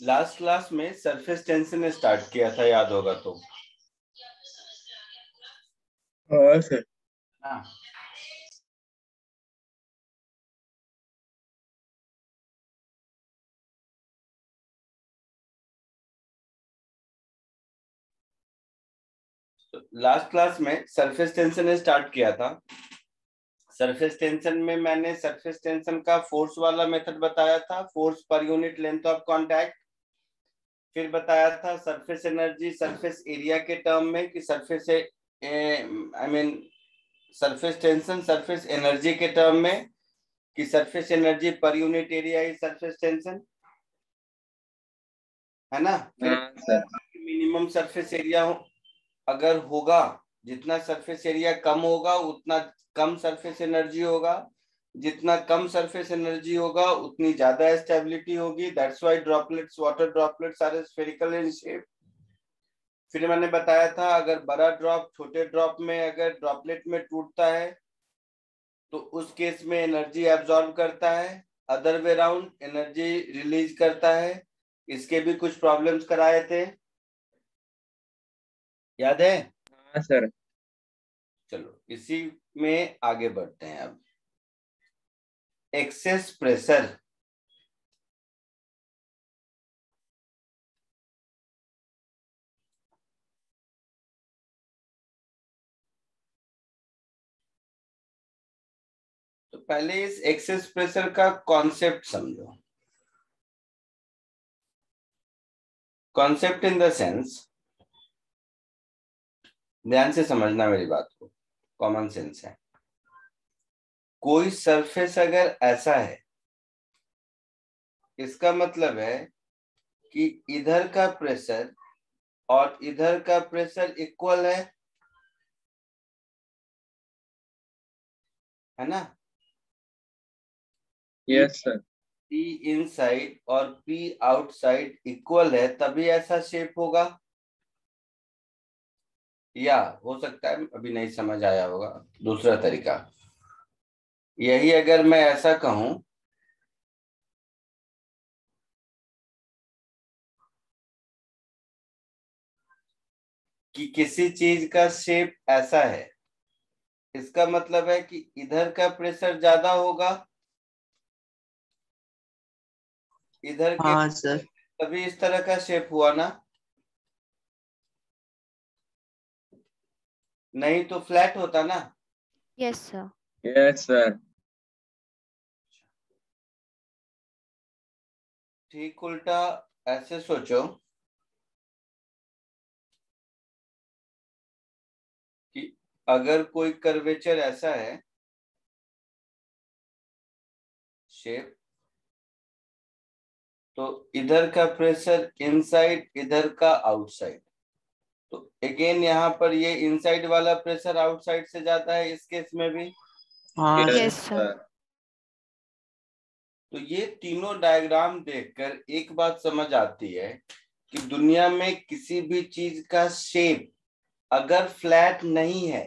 Last class में surface tension start किया था, याद होगा तो। हाँ सर। हाँ, लास्ट क्लास में सरफेस टेंशन स्टार्ट किया था। सरफेस टेंशन में मैंने सरफेस टेंशन का फोर्स वाला मेथड बताया था, force per unit length of contact. फिर बताया था सरफेस एनर्जी सरफेस एरिया के टर्म में कि surface I mean surface tension surface energy के टर्म में कि surface energy per unit area is surface tension, है ना। फिर हाँ सर। मिनिमम सरफेस एरिया अगर होगा, जितना सरफेस एरिया कम होगा उतना कम सरफेस एनर्जी होगा, जितना कम सरफेस एनर्जी होगा उतनी ज्यादा स्टेबिलिटी होगी। That's why droplets water droplets are spherical in shape. फिर मैंने बताया था अगर बड़ा ड्रॉप छोटे ड्रॉप में अगर ड्रॉपलेट में टूटता है तो उस केस में एनर्जी एब्जॉर्ब करता है, other way round energy release करता है। इसके भी कुछ प्रॉब्लम्स कराए थे, याद है। हाँ सर। चलो इसी में आगे बढ़ते हैं अब। Excess pressure. तो पहले इस एक्सेस प्रेशर का कॉन्सेप्ट समझो। कॉन्सेप्ट इन द सेंस, ध्यान से समझना मेरी बात को, कॉमन सेंस है। कोई सरफेस अगर ऐसा है, इसका मतलब है कि इधर का प्रेशर और इधर का प्रेशर इक्वल है ना। Yes sir. पी इनसाइड और पी आउटसाइड इक्वल है तभी ऐसा शेप होगा। या हो सकता है अभी नहीं समझ आया होगा, दूसरा तरीका यही, अगर मैं ऐसा कहूं कि किसी चीज का शेप ऐसा है, इसका मतलब है कि इधर का प्रेशर ज्यादा होगा इधर के, हाँ सर। तभी इस तरह का शेप हुआ ना, नहीं तो फ्लैट होता ना। Yes sir. Yes sir. ठीक उल्टा ऐसे सोचो कि अगर कोई कर्वेचर ऐसा है शेप, तो इधर का प्रेशर इनसाइड इधर का आउटसाइड, तो अगेन यहाँ पर ये इनसाइड वाला प्रेशर आउटसाइड से जाता है इस केस में भी। हाँ yes yes sir. Sir. Sir. तो ये तीनों डायग्राम देखकर एक बात समझ आती है कि दुनिया में किसी भी चीज का शेप अगर फ्लैट नहीं है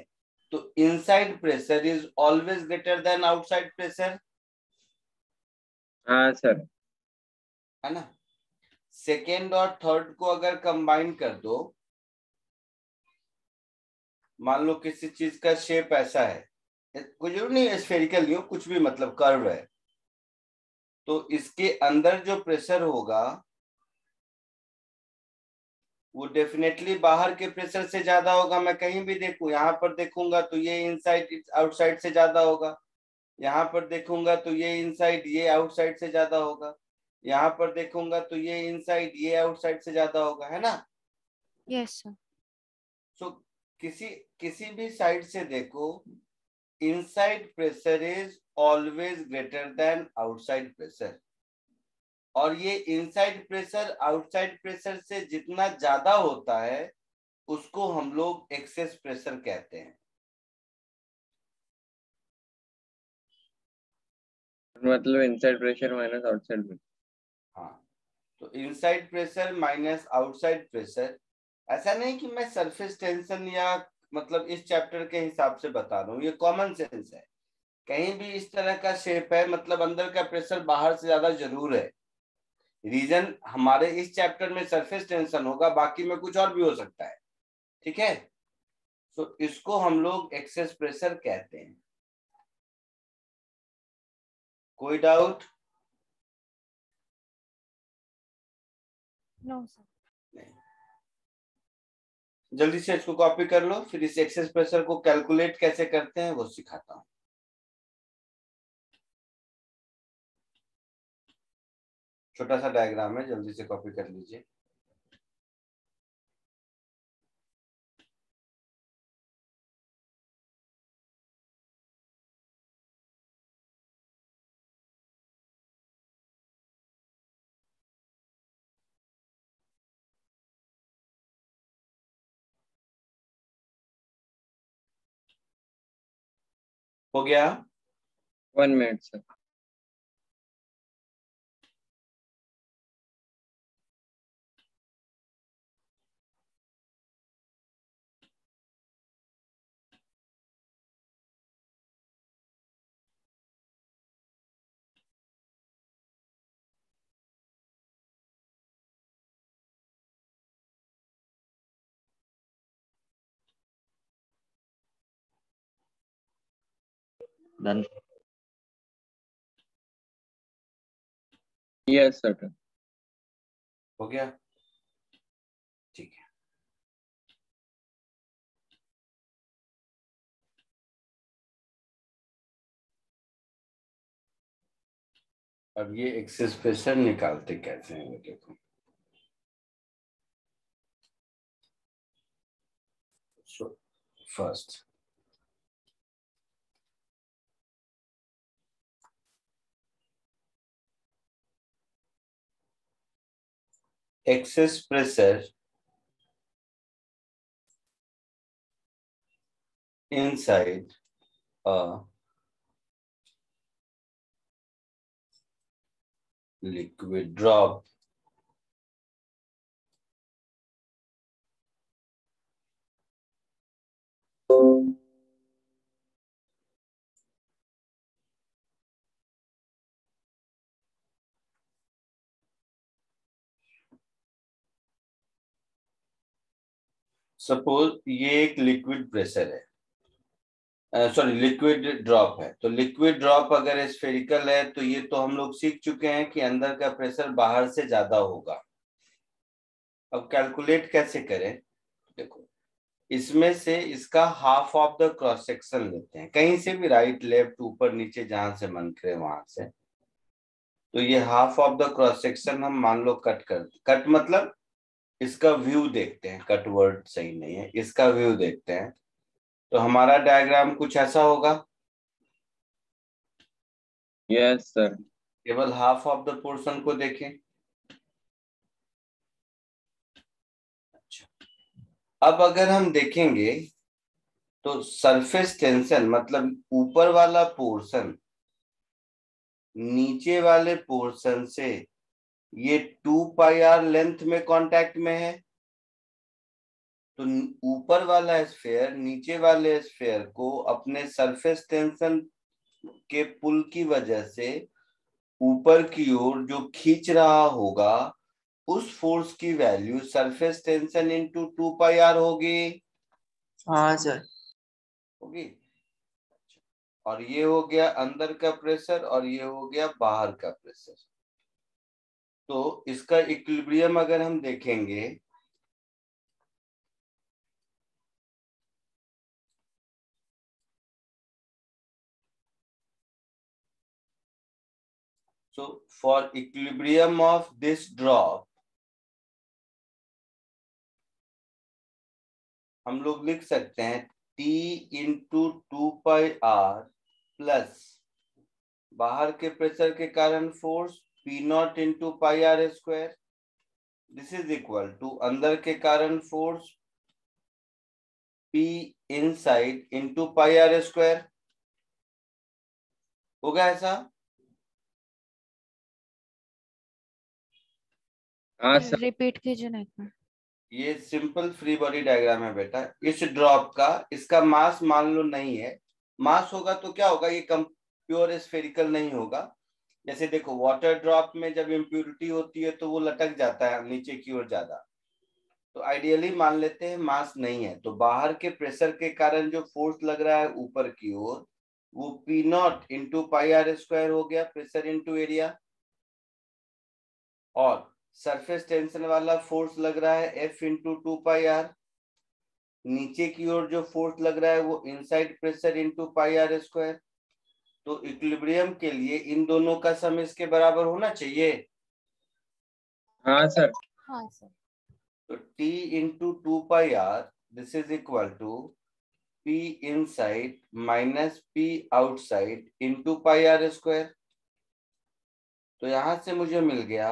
तो inside pressure is always greater than outside pressure, हाँ सर। है ना। सेकेंड और थर्ड को अगर कंबाइन कर दो, मान लो किसी चीज का शेप ऐसा है, कुछ जरूर नहीं स्फेरिकल नहीं हो, कुछ भी मतलब कर्व है, तो इसके अंदर जो प्रेशर होगा वो डेफिनेटली बाहर के प्रेशर से ज्यादा होगा। मैं कहीं भी देखूं, यहाँ पर देखूंगा तो ये इनसाइड आउटसाइड से ज्यादा होगा, यहाँ पर देखूंगा तो ये इनसाइड ये आउटसाइड से ज्यादा होगा, यहाँ पर देखूंगा तो ये इनसाइड ये आउटसाइड से ज्यादा होगा, है ना। Yes sir. सो किसी किसी भी साइड से देखो, inside pressure is always greater than outside pressure, और ये इनसाइड प्रेशर आउटसाइड प्रेशर से जितना ज्यादा होता है उसको हम लोग एक्सेस प्रेशर कहते हैं। मतलब inside pressure minus outside pressure. हाँ, तो inside pressure minus outside pressure, ऐसा नहीं कि मैं सरफेस टेंशन या मतलब इस चैप्टर के हिसाब से बता रहा हूँ, ये कॉमन सेंस है। कहीं भी इस तरह का शेप है मतलब अंदर का प्रेशर बाहर से ज्यादा जरूर है, रीजन हमारे इस चैप्टर में सरफेस टेंशन होगा, बाकी में कुछ और भी हो सकता है, ठीक है। तो इसको हम लोग एक्सेस प्रेशर कहते हैं। कोई डाउट? No sir. नहीं। जल्दी से इसको कॉपी कर लो, फिर इस एक्सेस प्रेशर को कैलकुलेट कैसे करते हैं वो सिखाता हूं। छोटा सा डायग्राम है, जल्दी से कॉपी कर लीजिए। हो गया? 1 minute sir. Done. Yes sir. हो गया? ठीक है। अब ये एक्सेस प्रेशर निकालते कैसे हैं देखो। So, first excess pressure inside a liquid drop suppose ये एक लिक्विड प्रेशर है, सॉरी लिक्विड ड्रॉप है। तो लिक्विड ड्रॉप अगर स्फेरिकल है तो ये तो हम लोग सीख चुके हैं कि अंदर का प्रेशर बाहर से ज्यादा होगा। अब कैलकुलेट कैसे करें? देखो, इसमें से इसका half of the cross section लेते हैं, कहीं से भी, राइट लेफ्ट ऊपर नीचे जहां से मन करे वहां से। तो ये half of the cross section हम मान लो कट मतलब इसका व्यू देखते हैं, कट वर्ड सही नहीं है, इसका व्यू देखते हैं। तो हमारा डायग्राम कुछ ऐसा होगा। Yes sir. केवल हाफ ऑफ द पोर्शन को देखें। अच्छा, अब अगर हम देखेंगे तो सरफेस टेंशन मतलब ऊपर वाला पोर्शन नीचे वाले पोर्शन से ये 2πr लेंथ में कांटेक्ट में है। तो ऊपर वाला स्फीयर नीचे वाले स्फीयर को अपने सरफेस टेंशन के पुल की वजह से ऊपर की ओर जो खींच रहा होगा, उस फोर्स की value surface tension into 2πr होगी। हाँ सर। होगी। और ये हो गया अंदर का प्रेशर और ये हो गया बाहर का प्रेशर। तो इसका इक्विलिब्रियम अगर हम देखेंगे so for equilibrium of this drop हम लोग लिख सकते हैं T इंटू 2πr प्लस बाहर के प्रेशर के कारण force P0 into πr square, this is equal to अंदर के कारण force P inside into πr square. होगा ऐसा? हाँ सर. रिपीट कीजिए ना एक बार। ये सिंपल फ्री बॉडी डायग्राम है बेटा। इस ड्रॉप का इसका मास मान लो नहीं है, मास होगा तो क्या होगा, ये कम प्योर स्फेरिकल नहीं होगा, जैसे देखो वाटर ड्रॉप में जब इम्प्योरिटी होती है तो वो लटक जाता है नीचे की ओर ज्यादा, तो आइडियली मान लेते हैं मास नहीं है, तो बाहर के प्रेशर के कारण जो फोर्स लग रहा है ऊपर की ओर वो P naught into pi r square हो गया, प्रेशर इंटू एरिया, और सरफेस टेंशन वाला फोर्स लग रहा है F इंटू 2 पाई आर, नीचे की ओर जो फोर्स लग रहा है वो inside pressure into pi r square. तो इक्विलिब्रियम के लिए इन दोनों का सम इसके बराबर होना चाहिए। हाँ सर। हाँ सर। तो T into 2 pi r this is equal to P inside minus P outside into pi r square. तो यहां से मुझे मिल गया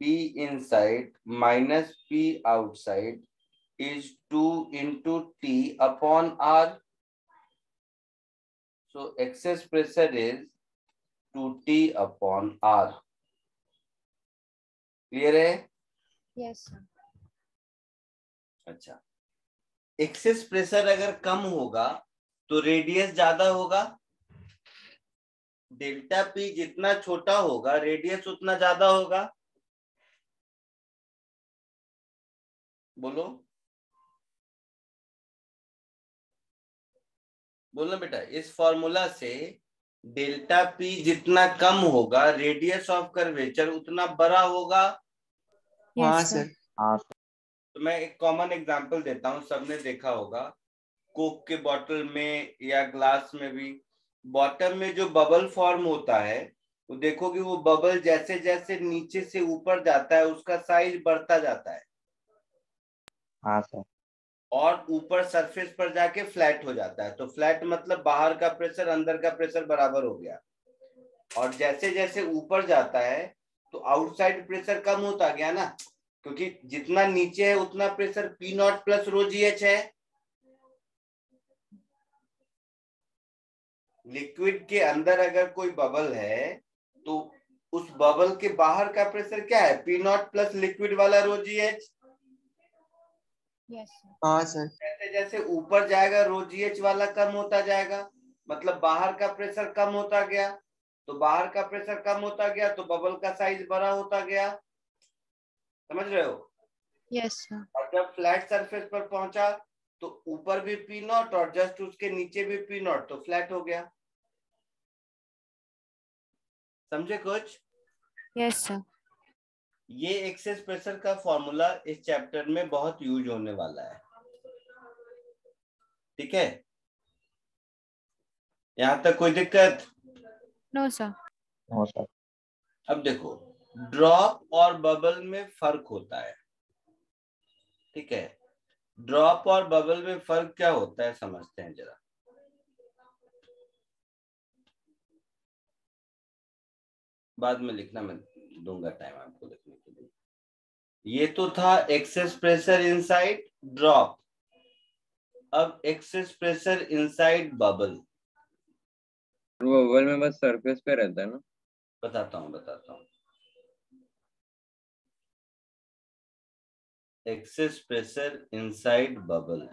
P inside minus P outside is 2 into T upon R. So excess pressure is 2T upon R. Clear है? Yes sir. अच्छा, excess pressure अगर कम होगा तो रेडियस ज्यादा होगा। डेल्टा पी जितना छोटा होगा रेडियस उतना ज्यादा होगा। बोलो बोलो बेटा, इस फॉर्मूला से डेल्टा पी जितना कम होगा रेडियस ऑफ कर्वेचर उतना बड़ा होगा। हाँ यस सर। सर। हाँ तो मैं एक कॉमन एग्जांपल देता हूं, सबने देखा होगा कोक के बॉटल में या ग्लास में भी बॉटम में जो बबल फॉर्म होता है वो देखोगे वो बबल जैसे जैसे नीचे से ऊपर जाता है उसका साइज बढ़ता जाता है हाँ सर। और ऊपर सरफेस पर जाके फ्लैट हो जाता है। तो फ्लैट मतलब बाहर का प्रेशर अंदर का प्रेशर बराबर हो गया, और जैसे जैसे ऊपर जाता है तो आउटसाइड प्रेशर कम होता गया ना, क्योंकि जितना नीचे है उतना pressure P not plus row GH है। लिक्विड के अंदर अगर कोई बबल है तो उस बबल के बाहर का प्रेशर क्या है? P नॉट प्लस लिक्विड वाला रो GH। Yes sir. हाँ सर। जैसे जैसे ऊपर जाएगा रो GH वाला कम होता जाएगा, मतलब बाहर का प्रेशर कम होता गया, तो बाहर का प्रेशर कम होता गया तो बबल का साइज बड़ा होता गया। समझ रहे हो? Yes sir. और जब फ्लैट सरफेस पर पहुंचा तो ऊपर भी P नॉट और जस्ट उसके नीचे भी P नॉट, तो फ्लैट हो गया। समझे कुछ? Yes sir. ये एक्सेस प्रेशर का फॉर्मूला इस चैप्टर में बहुत यूज होने वाला है। ठीक है, यहां तक कोई दिक्कत? No sir. हाँ सर। अब देखो, ड्रॉप और बबल में फर्क होता है। ठीक है, ड्रॉप और बबल में फर्क क्या होता है समझते हैं जरा। बाद में लिखना, मैं दूंगा टाइम आपको लिखने के लिए। ये तो था एक्सेस प्रेशर इनसाइड ड्रॉप, अब एक्सेस प्रेशर इनसाइड बबल। वो बबल में बस सरफेस पे रहता है ना? बताता हूँ। Excess pressure inside bubble,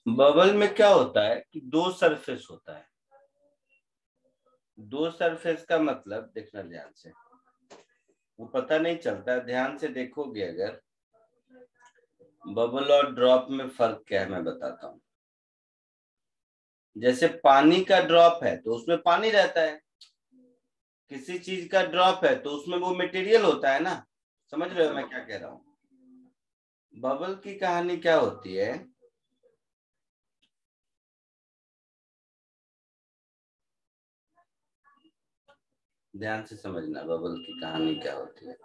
bubble में क्या होता है कि दो सरफेस होता है। दो सरफेस का मतलब देखना ध्यान से, वो पता नहीं चलता, ध्यान से देखोगे अगर। बबल और ड्रॉप में फर्क क्या है मैं बताता हूँ। जैसे पानी का ड्रॉप है तो उसमें पानी रहता है, किसी चीज का ड्रॉप है तो उसमें वो मटेरियल होता है ना। समझ रहे हो मैं क्या कह रहा हूँ? बबल की कहानी क्या होती है, ध्यान से समझना, बबल की कहानी क्या होती है।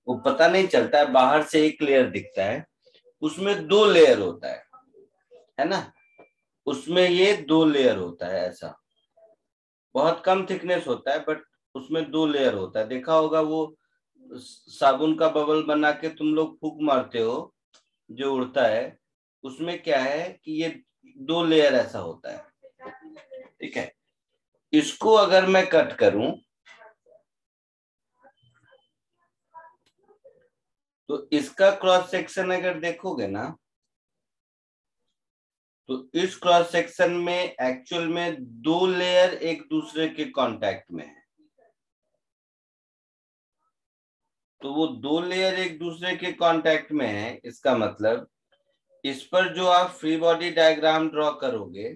वो पता नहीं चलता है, बाहर से एक लेयर दिखता है, उसमें दो लेयर होता है ना, उसमें ये दो लेयर होता है, ऐसा बहुत कम थिकनेस होता है बट उसमें दो लेयर होता है। देखा होगा वो साबुन का बबल बना के तुम लोग फूंक मारते हो जो उड़ता है, उसमें क्या है कि ये दो लेयर ऐसा होता है। ठीक है, इसको अगर मैं कट करूं तो इसका क्रॉस सेक्शन अगर देखोगे ना, तो इस क्रॉस सेक्शन में एक्चुअल में 2 लेयर एक दूसरे के कांटेक्ट में है। तो वो 2 लेयर एक दूसरे के कांटेक्ट में है, इसका मतलब इस पर जो आप फ्री बॉडी डायग्राम ड्रॉ करोगे,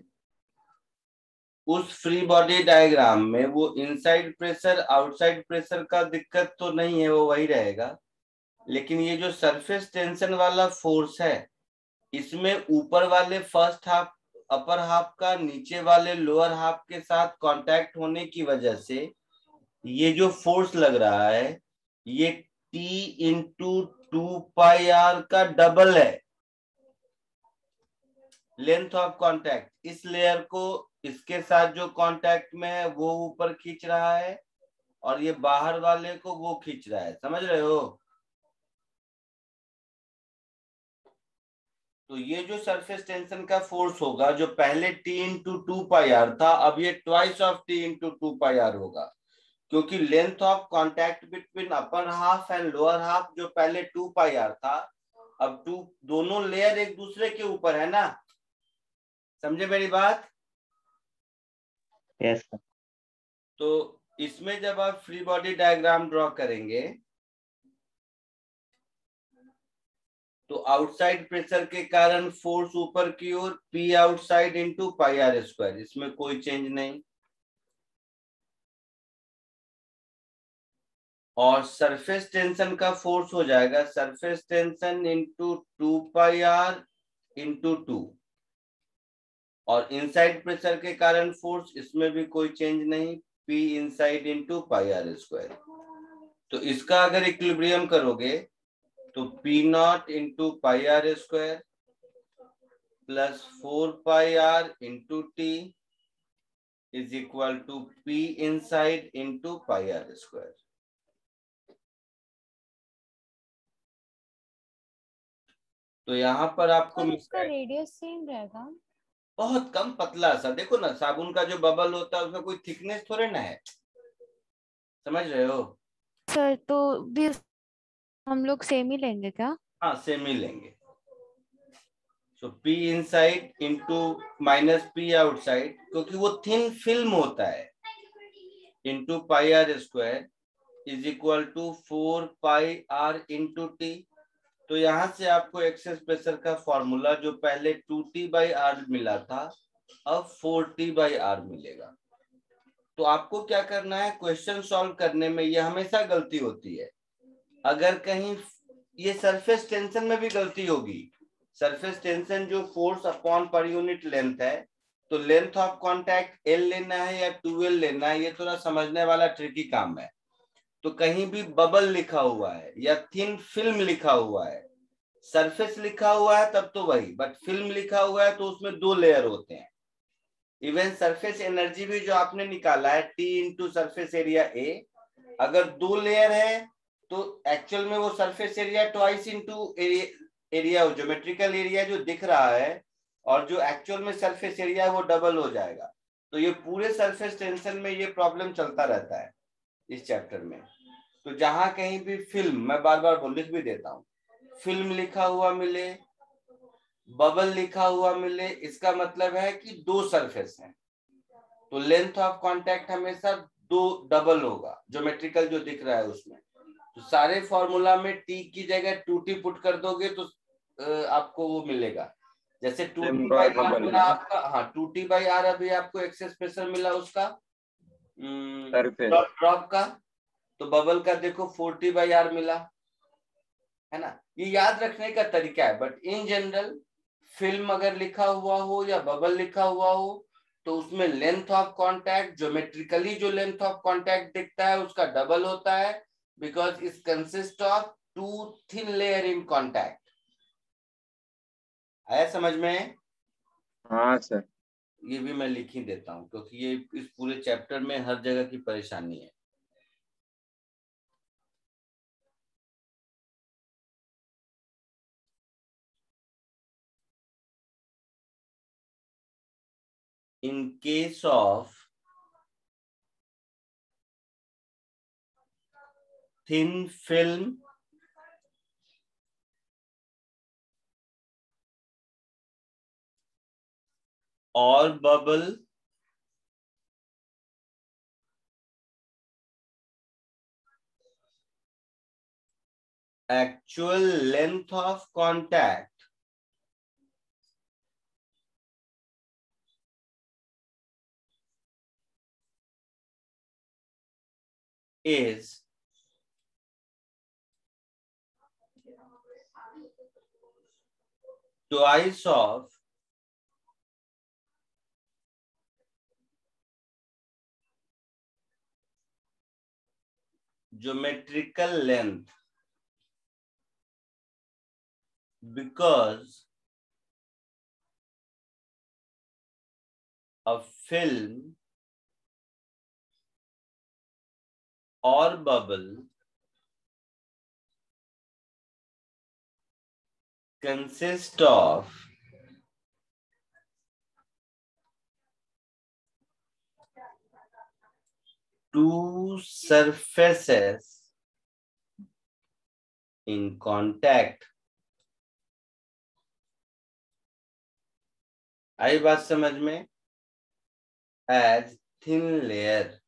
उस फ्री बॉडी डायग्राम में वो इनसाइड प्रेशर आउटसाइड प्रेशर का दिक्कत तो नहीं है, वो वही रहेगा। लेकिन ये जो सरफेस टेंशन वाला फोर्स है, इसमें ऊपर वाले फर्स्ट हाफ अपर हाफ का नीचे वाले लोअर हाफ के साथ कांटेक्ट होने की वजह से ये जो फोर्स लग रहा है, ये T इंटू 2πr का डबल है लेंथ ऑफ कांटेक्ट। इस लेयर को इसके साथ जो कांटेक्ट में है वो ऊपर खींच रहा है, और ये बाहर वाले को वो खींच रहा है। समझ रहे हो? तो ये जो सरफेस टेंशन का फोर्स होगा, जो पहले T इंटू 2πr था, अब ये twice of T into 2πr होगा, क्योंकि length of contact between upper half and lower half जो पहले 2πr था, अब दोनों लेयर एक दूसरे के ऊपर है ना। समझे मेरी बात? Yes sir. तो इसमें जब आप फ्री बॉडी डायग्राम ड्रॉ करेंगे तो आउटसाइड प्रेशर के कारण फोर्स ऊपर की ओर P आउटसाइड इंटू πr², इसमें कोई चेंज नहीं। और सरफेस टेंशन का फोर्स हो जाएगा surface tension into 2πr into 2, और इनसाइड प्रेशर के कारण फोर्स, इसमें भी कोई चेंज नहीं, P इनसाइड इंटू πr²। तो इसका अगर इक्विलिब्रियम करोगे तो P0 into πr² plus 4πr into T is equal to P inside into πr²। तो यहाँ पर आपको सर उसका रेडियस सेम रहेगा? बहुत कम पतला सा, देखो ना साबुन का जो बबल होता है उसमें कोई थिकनेस थोड़े ना है। समझ रहे हो? सर तो भी हम लोग सेम ही लेंगे क्या? हाँ सेम ही लेंगे। So P inside into minus P outside, क्योंकि वो थिन फिल्म होता है, into πr² is equal to 4πr into T। तो यहां से आपको एक्सेस प्रेशर का फॉर्मूला जो पहले 2T/r मिला था, अब 4T/r मिलेगा। तो आपको क्या करना है, क्वेश्चन सॉल्व करने में ये हमेशा गलती होती है। अगर कहीं ये सरफेस टेंशन में भी गलती होगी, सरफेस टेंशन जो force upon per unit length है, तो लेंथ ऑफ कांटेक्ट L लेना है या 2L लेना है, ये थोड़ा समझने वाला ट्रिकी काम है। तो कहीं भी बबल लिखा हुआ है या थिन फिल्म लिखा हुआ है, सरफेस लिखा हुआ है तब तो वही, बट फिल्म लिखा हुआ है तो उसमें 2 लेयर होते हैं। इवन सरफेस एनर्जी भी जो आपने निकाला है T into surface area A, अगर 2 लेयर है तो एक्चुअल में वो surface area twice into area geometrical area जो दिख रहा है, और जो एक्चुअल में सरफेस एरिया है वो डबल हो जाएगा। तो ये पूरे सरफेस टेंशन में ये प्रॉब्लम चलता रहता है इस चैप्टर में। तो जहां कहीं भी फिल्म, मैं बार बार लिख भी देता हूँ, फिल्म लिखा हुआ मिले, बबल लिखा हुआ मिले, इसका मतलब है कि 2 सरफेस हैं, तो लेंथ ऑफ कांटेक्ट हमेशा 2 डबल होगा ज्योमेट्रिकल जो दिख रहा है उसमें। तो सारे फॉर्मूला में T की जगह 2T पुट कर दोगे तो आपको वो मिलेगा। जैसे 2T/r मिला आपका, हाँ 2T/r अभी आपको एक्सेस प्रेशर मिला उसका ड्रॉप का, तो बबल का देखो 4T/r मिला है ना। ये याद रखने का तरीका है, बट इन जनरल फिल्म अगर लिखा हुआ हो या बबल लिखा हुआ हो तो उसमें लेंथ ऑफ कांटेक्ट ज्योमेट्रिकली जो लेंथ ऑफ कांटेक्ट दिखता है उसका डबल होता है, because it consist of 2 thin layer in contact. आया समझ में? हाँ सर। ये भी मैं लिख ही देता हूँ क्योंकि ये इस पूरे चैप्टर में हर जगह की परेशानी है। in case of thin film or bubble, actual length of contact is twice of geometrical length, because a film or bubble consists of two surfaces in contact. आई बात समझ में? As thin layer.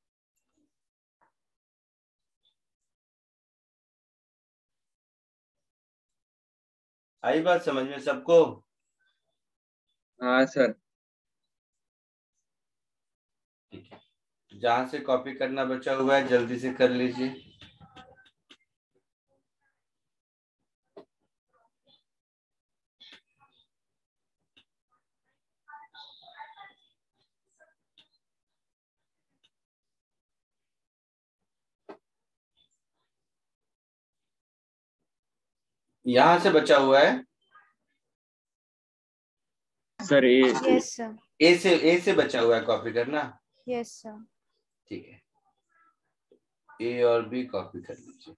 आई बात समझ में सबको? हाँ सर। ठीक है, जहां से कॉपी करना बचा हुआ है जल्दी से कर लीजिए। यहां से बचा हुआ है सर यस सर। ए से बचा हुआ है कॉपी करना। Yes sir. ठीक है, ए और बी कॉपी कर लीजिए।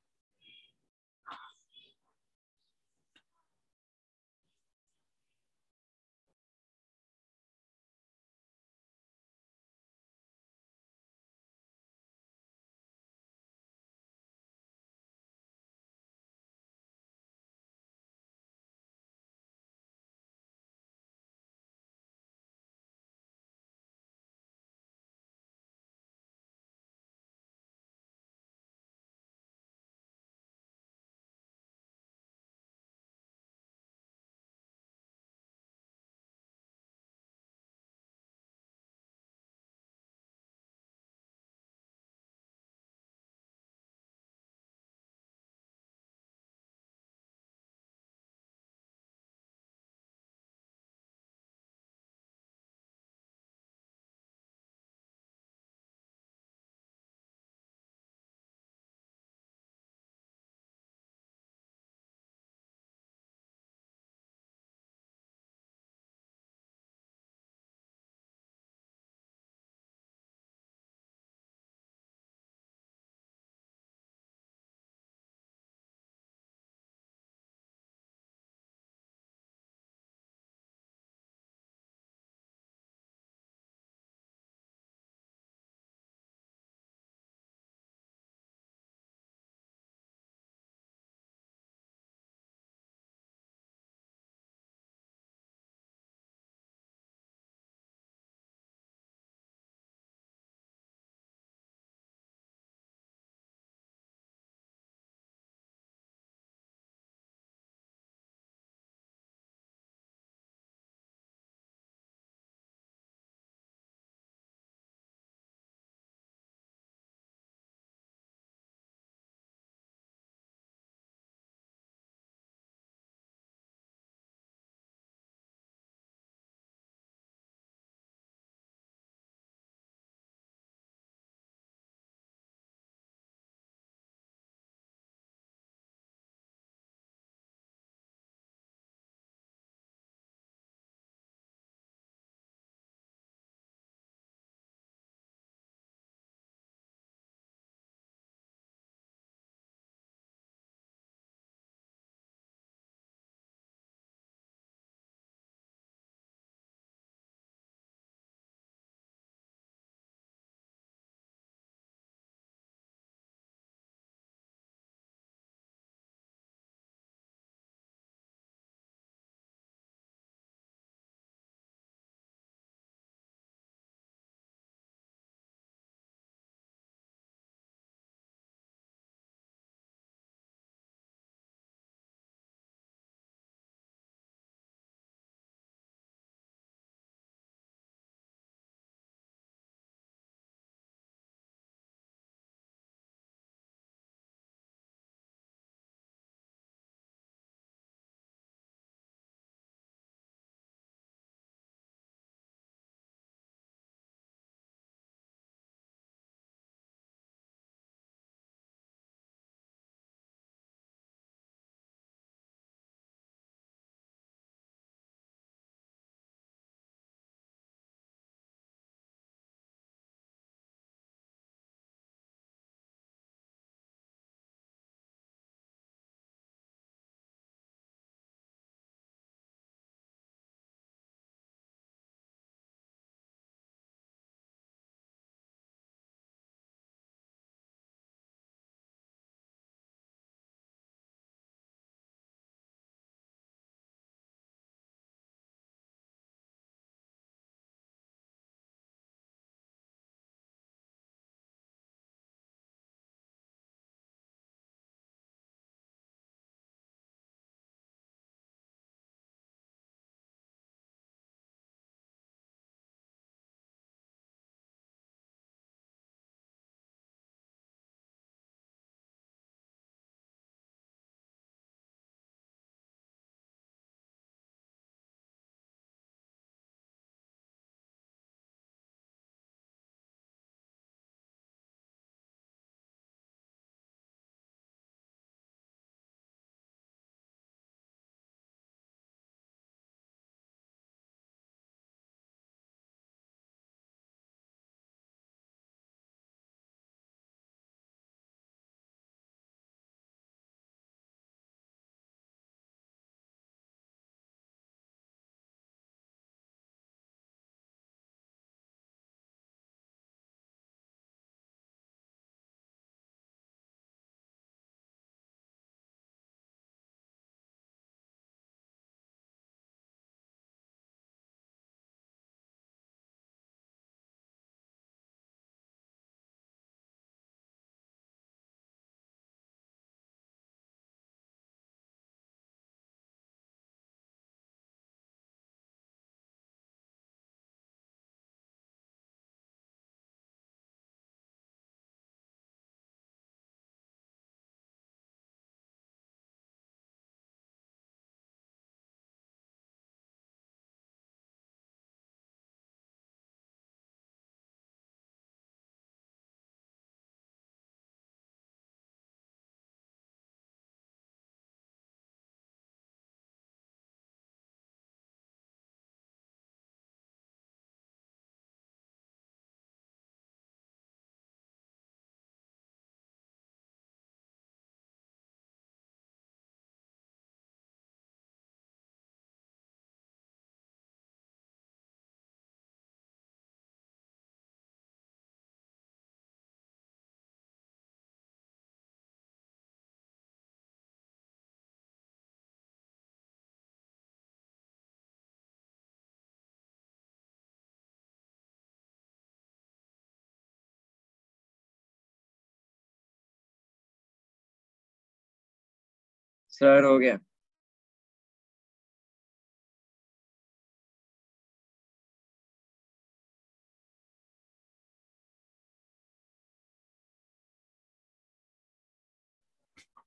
सर हो गया।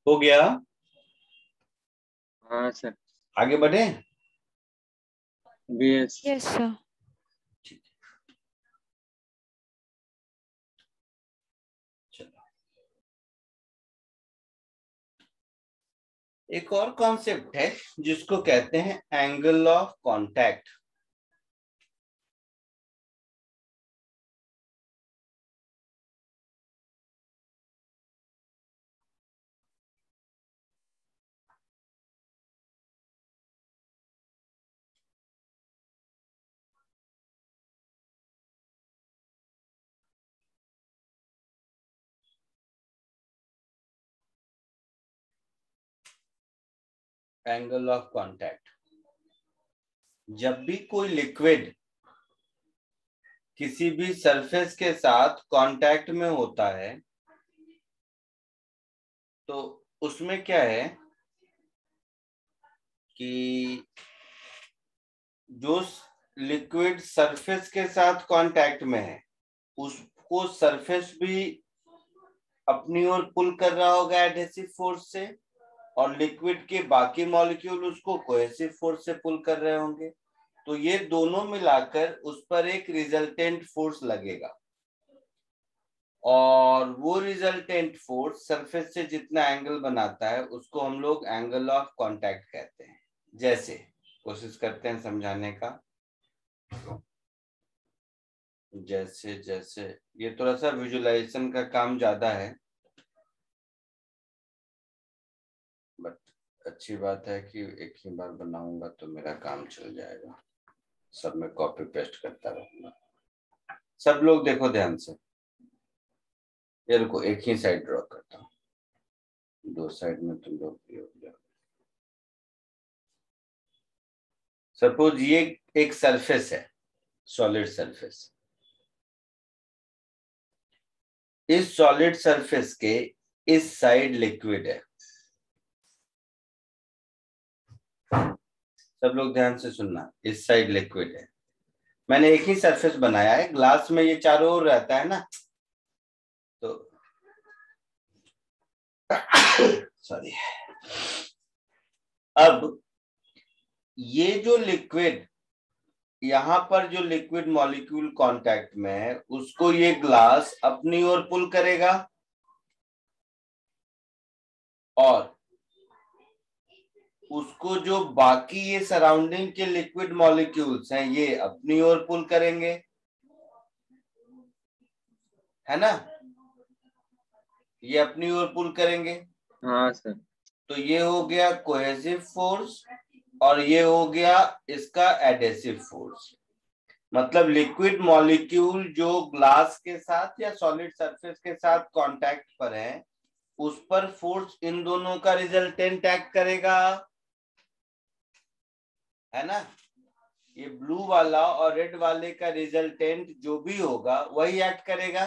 हो गया। हाँ सर। आगे बढ़े। बीएस। Yes sir. चलो, एक और कॉन्सेप्ट है जिसको कहते हैं angle of contact. Angle of contact, जब भी कोई लिक्विड किसी भी सरफेस के साथ कांटेक्ट में होता है तो उसमें क्या है कि जो लिक्विड सरफेस के साथ कांटेक्ट में है उसको सरफेस भी अपनी ओर पुल कर रहा होगा एडहेसिव फोर्स से, और लिक्विड के बाकी मॉलिक्यूल उसको कोहेसिव फोर्स से पुल कर रहे होंगे। तो ये दोनों मिलाकर उस पर एक रिजल्टेंट फोर्स लगेगा, और वो रिजल्टेंट फोर्स सरफेस से जितना एंगल बनाता है उसको हम लोग एंगल ऑफ कांटेक्ट कहते हैं। जैसे कोशिश करते हैं समझाने का। जैसे जैसे ये थोड़ा सा विजुअलाइजेशन का काम ज्यादा है, बट अच्छी बात है कि एक ही बार बनाऊंगा तो मेरा काम चल जाएगा, सब में कॉपी पेस्ट करता रहूंगा। सब लोग देखो ध्यान से, ये देखो एक ही साइड ड्रॉ करता हूँ, दो साइड में तुम लोग भी हो जाओ। सपोज ये एक सरफेस है, सॉलिड सरफेस। इस सॉलिड सरफेस के इस साइड लिक्विड है। सब लोग ध्यान से सुनना, इस साइड लिक्विड है। मैंने एक ही सरफेस बनाया है, ग्लास में ये चारों ओर रहता है ना, तो सॉरी। अब ये जो लिक्विड, यहां पर जो लिक्विड मॉलिक्यूल कांटेक्ट में है उसको ये ग्लास अपनी ओर पुल करेगा, और उसको जो बाकी ये सराउंडिंग के लिक्विड मॉलिक्यूल्स हैं ये अपनी ओर पुल करेंगे, है ना, ये अपनी ओर पुल करेंगे। हाँ सर। तो ये हो गया कोहेसिव फोर्स और ये हो गया इसका एडहेसिव फोर्स। मतलब लिक्विड मॉलिक्यूल जो ग्लास के साथ या सॉलिड सरफेस के साथ कांटेक्ट पर है उस पर फोर्स इन दोनों का रिजल्टेंट एक्ट करेगा, है ना। ये ब्लू वाला और रेड वाले का रिजल्टेंट जो भी होगा वही एक्ट करेगा।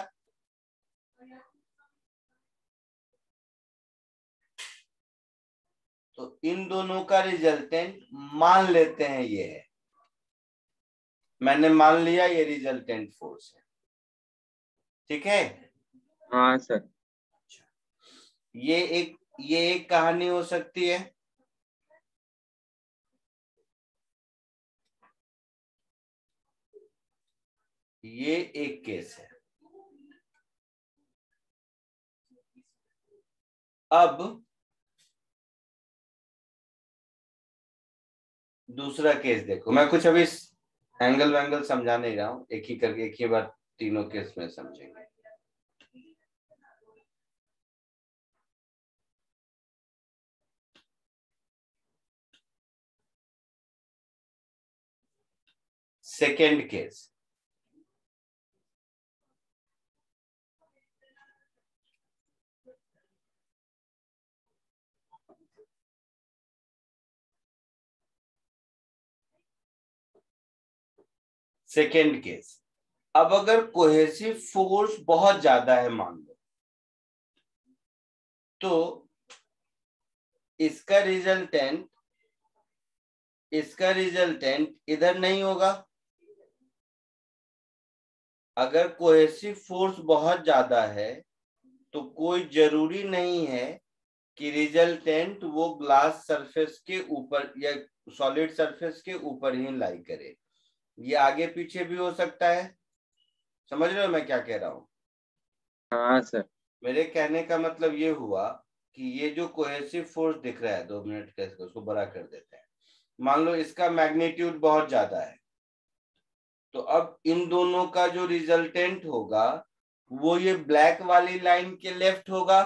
तो इन दोनों का रिजल्टेंट मान लेते हैं ये है, मैंने मान लिया ये रिजल्टेंट फोर्स है, ठीक है। हाँ सर। ये एक कहानी हो सकती है। ये एक केस है। अब दूसरा केस देखो, मैं कुछ अभी एंगल वैंगल समझा नहीं रहा हूं, एक ही करके एक ही बार तीनों केस में समझेंगे। Second case, second case. अब अगर कोहेसिव फोर्स बहुत ज्यादा है मान लो, तो इसका रिजल्टेंट इधर नहीं होगा। अगर कोहेसिव फोर्स बहुत ज्यादा है तो कोई जरूरी नहीं है कि रिजल्टेंट वो ग्लास सरफेस के ऊपर या सॉलिड सरफेस के ऊपर ही लाई करे, ये आगे पीछे भी हो सकता है। समझ रहे हो मैं क्या कह रहा हूँ? हाँ सर। मेरे कहने का मतलब ये हुआ कि ये जो कोहेसिव फोर्स दिख रहा है, 2 मिनट का इसको बड़ा कर देते हैं। मान लो इसका मैग्नीट्यूड बहुत ज्यादा है, तो अब इन दोनों का जो रिजल्टेंट होगा वो ये ब्लैक वाली लाइन के लेफ्ट होगा।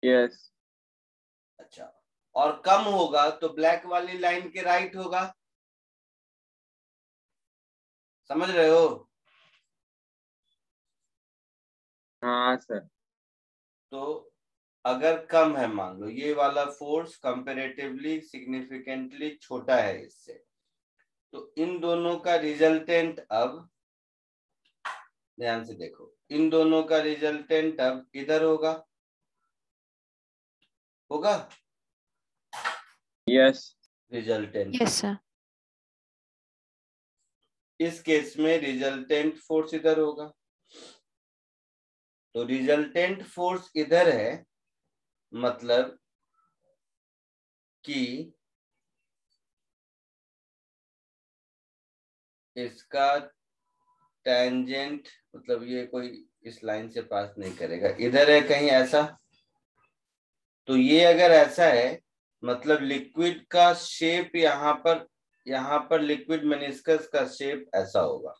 यस। अच्छा, और कम होगा तो ब्लैक वाली लाइन के राइट होगा। समझ रहे हो? हाँ सर। तो अगर कम है, मान लो ये वाला फोर्स कंपैरेटिवली सिग्निफिकेंटली छोटा है इससे, तो इन दोनों का रिजल्टेंट अब ध्यान से देखो, इन दोनों का रिजल्टेंट अब इधर होगा। यस। Resultant yes sir. इस केस में रिजल्टेंट फोर्स इधर होगा, तो रिजल्टेंट फोर्स इधर है, मतलब कि इसका टेंजेंट, मतलब ये कोई इस लाइन से पास नहीं करेगा, इधर है कहीं ऐसा। तो ये अगर ऐसा है मतलब लिक्विड का शेप यहाँ पर लिक्विड मेनिस्कस का शेप ऐसा होगा।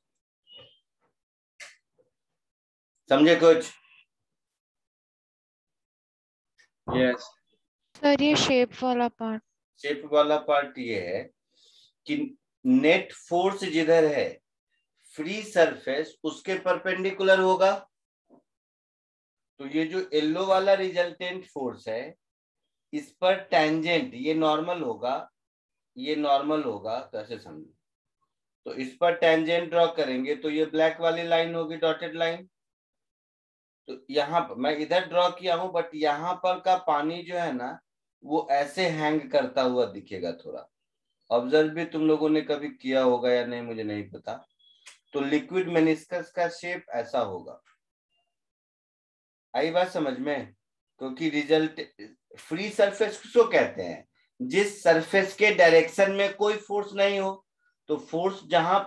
समझे कुछ? यस। सर ये शेप वाला पार्ट ये है कि नेट फोर्स जिधर है फ्री सरफेस उसके परपेंडिकुलर होगा। तो ये जो येलो वाला रिजल्टेंट फोर्स है इस पर टेंजेंट ये नॉर्मल होगा, तो ऐसे समझो। तो इस पर टेंजेंट ड्रॉ करेंगे तो ये ब्लैक वाली लाइन होगी, डॉटेड लाइन। तो यहाँ पर मैं इधर ड्रॉ किया हूं, बट यहाँ पर का पानी जो है ना वो ऐसे हैंग करता हुआ दिखेगा थोड़ा। ऑब्जर्व भी तुम लोगों ने कभी किया होगा या नहीं मुझे नहीं पता। तो लिक्विड मेनिस्कस का शेप ऐसा होगा। आई बात समझ में? क्योंकि रिजल्ट फ्री सरफेस किसको कहते हैं? जिस सरफेस के डायरेक्शन में कोई फोर्स नहीं हो। तो फोर्स जहां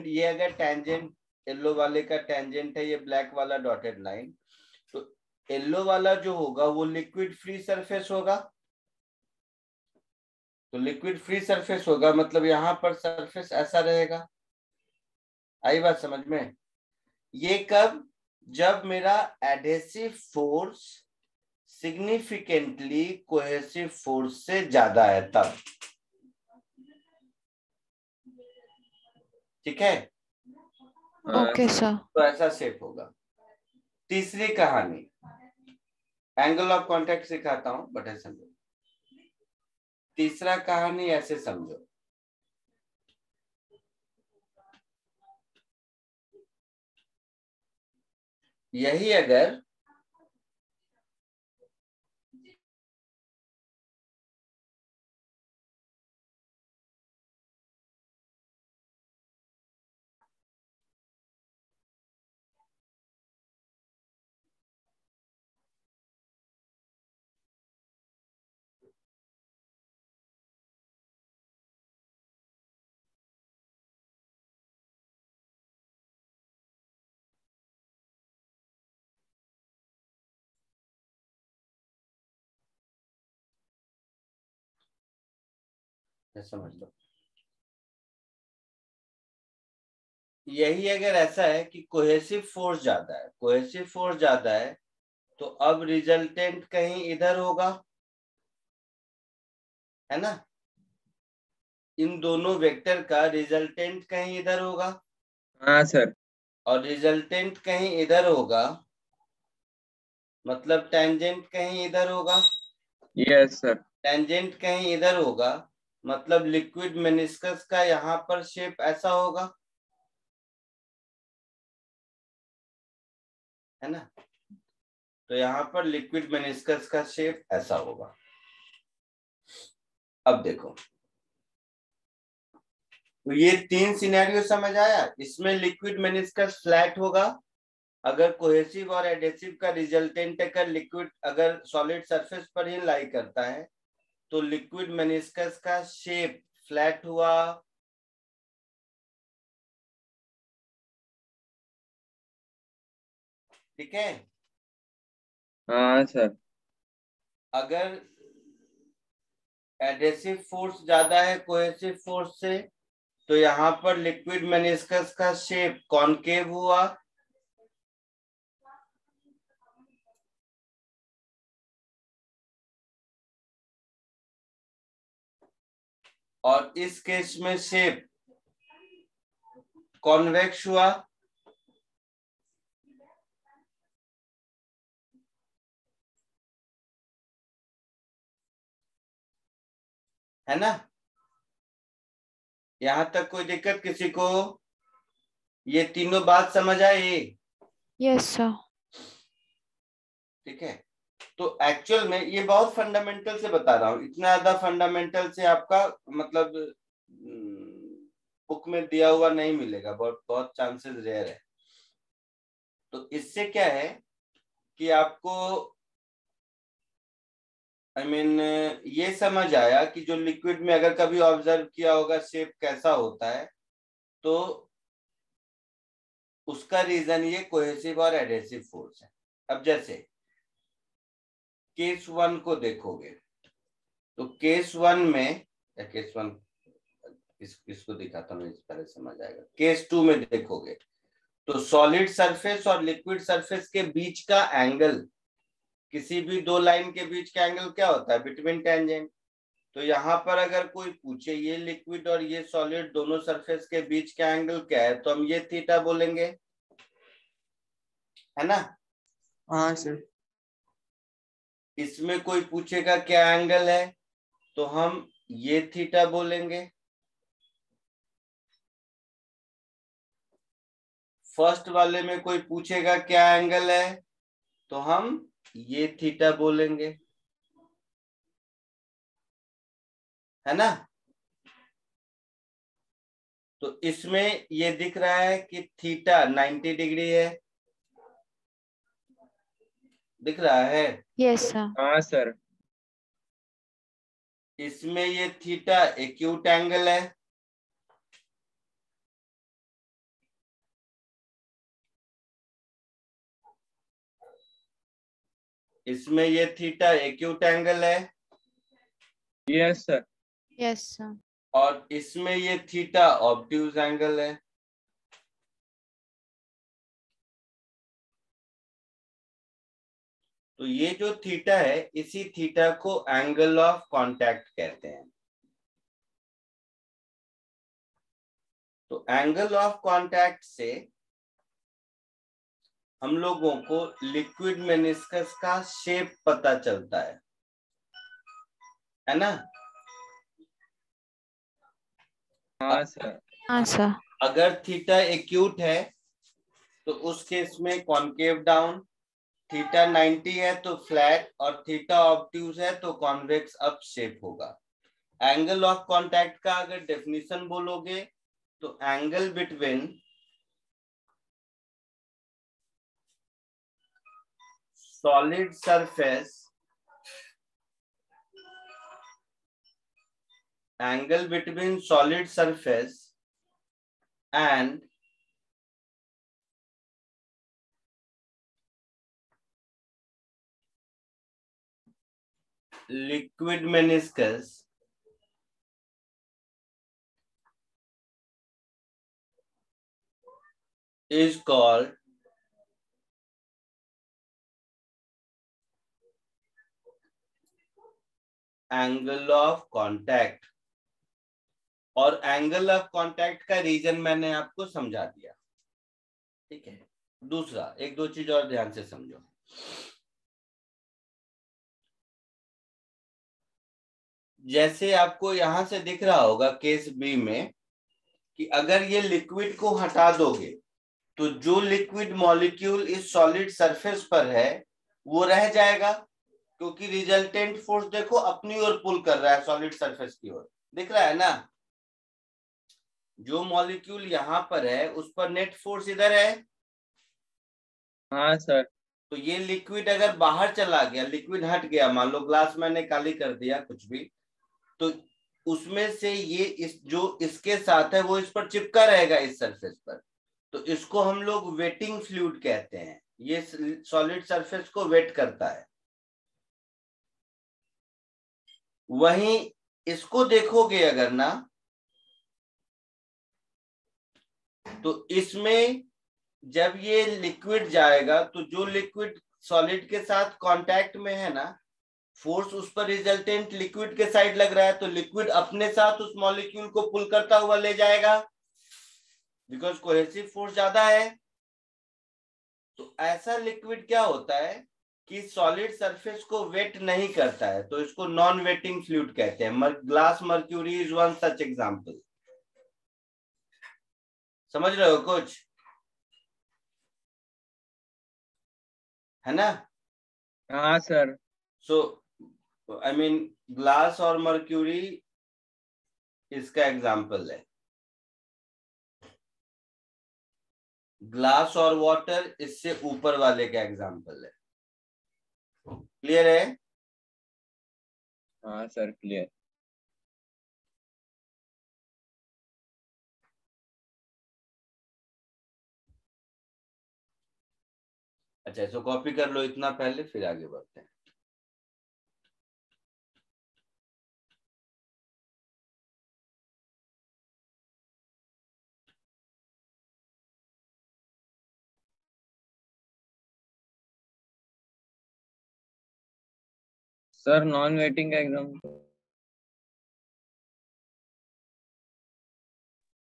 ये अगर टेंजेंट, येलो वाले का टेंजेंट है ये ब्लैक वाला डॉटेड लाइन, तो येलो वाला जो होगा वो लिक्विड फ्री सरफेस होगा। तो लिक्विड फ्री सरफेस होगा मतलब यहाँ पर सरफेस ऐसा रहेगा। आई बात समझ में? ये कब? जब मेरा adhesive force significantly cohesive force से ज्यादा है तब। ठीक है? Okay sir. तो ऐसा शेप होगा। तीसरी कहानी, एंगल ऑफ कांटेक्ट सिखाता हूं बट ऐसे समझो। तीसरा कहानी ऐसे समझो, यही अगर समझ लो, यही अगर ऐसा है कि कोहेसिव फोर्स ज्यादा है तो अब रिजल्टेंट कहीं इधर होगा, है ना? इन दोनों वेक्टर का रिजल्टेंट कहीं इधर होगा। हाँ सर। और रिजल्टेंट कहीं इधर होगा मतलब टेंजेंट कहीं इधर होगा। Yes sir. टेंजेंट कहीं इधर होगा मतलब लिक्विड मेनिस्कस का यहाँ पर शेप ऐसा होगा, है ना? तो यहाँ पर लिक्विड मेनिस्कस का शेप ऐसा होगा। अब देखो, तो ये 3 सिनेरियो समझ आया। इसमें लिक्विड मेनिस्कस फ्लैट होगा अगर कोहेसिव और एडेसिव का रिजल्टेंट अगर लिक्विड अगर सॉलिड सरफेस पर ही लाई करता है तो लिक्विड मेनिस्कस का शेप फ्लैट हुआ, ठीक है। हाँ सर। अगर एडेसिव फोर्स ज्यादा है कोहेसिव फोर्स से तो यहाँ पर लिक्विड मेनिस्कस का शेप कॉनकेव हुआ, और इस केस में शेप कॉन्वेक्स हुआ, है ना। यहां तक कोई दिक्कत किसी को? ये तीनों बात समझ आई? Yes sir. ठीक है, तो एक्चुअल में ये बहुत फंडामेंटल से बता रहा हूं, इतना ज्यादा फंडामेंटल से आपका मतलब बुक में दिया हुआ नहीं मिलेगा, बहुत बहुत चांसेस रेयर है। तो इससे क्या है कि आपको ये समझ आया कि जो लिक्विड में अगर कभी ऑब्जर्व किया होगा शेप कैसा होता है, तो उसका रीजन ये कोहेसिव और एडेसिव फोर्स है। अब जैसे केस 1 को देखोगे तो केस 1 में, या केस 1 इसको दिखाता हूँ, इस तरह समझ आएगा। केस 2 में देखोगे तो सॉलिड सरफेस और लिक्विड सरफेस के बीच का एंगल, किसी भी दो लाइन के बीच का एंगल क्या होता है? Between tangent. तो यहाँ पर अगर कोई पूछे ये लिक्विड और ये सॉलिड दोनों सरफेस के बीच का एंगल क्या है, तो हम ये थीटा बोलेंगे, है ना। हाँ सर। इसमें कोई पूछेगा क्या एंगल है, तो हम ये थीटा बोलेंगे। फर्स्ट वाले में कोई पूछेगा क्या एंगल है, तो हम ये थीटा बोलेंगे, है ना। तो इसमें ये दिख रहा है कि थीटा 90 डिग्री है, दिख रहा है? Yes sir. हाँ सर। इसमें ये थीटा एक्यूट एंगल है, इसमें ये थीटा एक्यूट एंगल है, यस सर। Yes sir. और इसमें ये थीटा ऑब्ट्यूज एंगल है। तो ये जो थीटा है, इसी थीटा को एंगल ऑफ कांटेक्ट कहते हैं। तो एंगल ऑफ कांटेक्ट से हम लोगों को लिक्विड मेनिस्कस का शेप पता चलता है ना। हाँ सर। हाँ सर। अगर थीटा एक्यूट है तो उस केस में कॉनकेव डाउन, थीटा 90 है तो फ्लैट, और थीटा ऑब्ट्यूज है तो कॉन्वेक्स अप शेप होगा। एंगल ऑफ कांटेक्ट का अगर डेफिनेशन बोलोगे तो angle between solid surface, angle between solid surface and liquid meniscus is called angle of contact. और एंगल ऑफ कांटेक्ट का रीजन मैंने आपको समझा दिया, ठीक है। दूसरा एक दो चीज और ध्यान से समझो। जैसे आपको यहां से दिख रहा होगा केस बी में कि अगर ये लिक्विड को हटा दोगे तो जो लिक्विड मॉलिक्यूल इस सॉलिड सरफेस पर है वो रह जाएगा, क्योंकि रिजल्टेंट फोर्स देखो अपनी ओर पुल कर रहा है सॉलिड सरफेस की ओर, दिख रहा है ना। जो मॉलिक्यूल यहाँ पर है उस पर नेट फोर्स इधर है। हाँ सर। तो ये लिक्विड अगर बाहर चला गया, लिक्विड हट गया, मान लो ग्लास मैंने खाली कर दिया कुछ भी, तो उसमें से ये इस जो इसके साथ है वो इस पर चिपका रहेगा इस सरफेस पर। तो इसको हम लोग वेटिंग फ्लूइड कहते हैं। ये सॉलिड सरफेस को वेट करता है। वहीं इसको देखोगे अगर ना, तो इसमें जब ये लिक्विड जाएगा तो जो लिक्विड सॉलिड के साथ कांटेक्ट में है ना, फोर्स उस पर रिजल्टेंट लिक्विड के साइड लग रहा है, तो लिक्विड अपने साथ उस मॉलिक्यूल को पुल करता हुआ ले जाएगा, बिकॉज कोहेसिव फोर्स ज्यादा है। तो ऐसा लिक्विड क्या होता है कि सॉलिड सरफेस को वेट नहीं करता है, तो इसको नॉन वेटिंग फ्लूइड कहते हैं। Glass mercury is one such example. समझ रहे हो कुछ, है ना। हाँ sir. So I mean glass और मर्क्यूरी इसका एग्जाम्पल है। ग्लास और वाटर इससे ऊपर वाले का एग्जाम्पल है। क्लियर है। हाँ सर क्लियर। अच्छा, इसको कॉपी कर लो इतना पहले, फिर आगे बढ़ते हैं। सर नॉन वेटिंग का एग्जाम।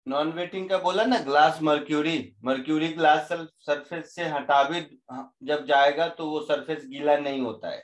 नॉन वेटिंग का बोला ना, glass mercury. Mercury glass surface से हटा भी जब जाएगा तो वो सरफेस गीला नहीं होता है।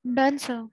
Done sir.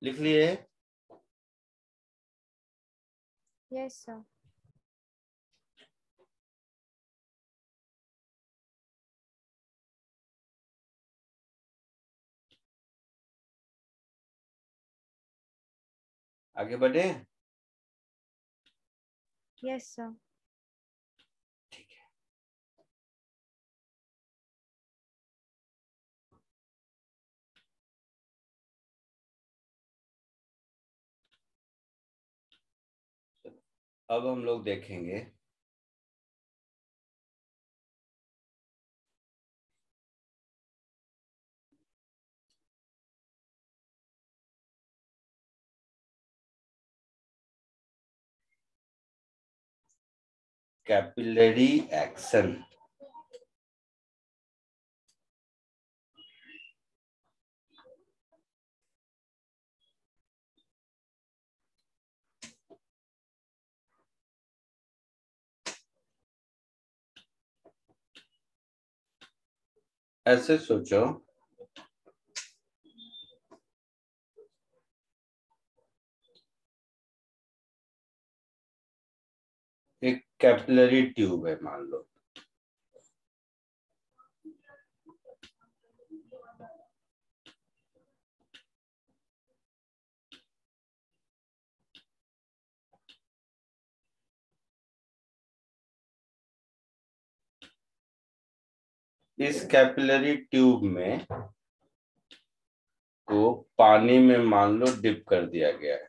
लिख लिए? Yes sir. आगे बढ़े? Yes sir. ठीक है। अब हम लोग देखेंगे कैपिलरी एक्शन। ऐसे सोचो, एक कैपिलरी ट्यूब है मान लो, इस कैपिलरी ट्यूब में को पानी में मान लो डिप कर दिया गया है।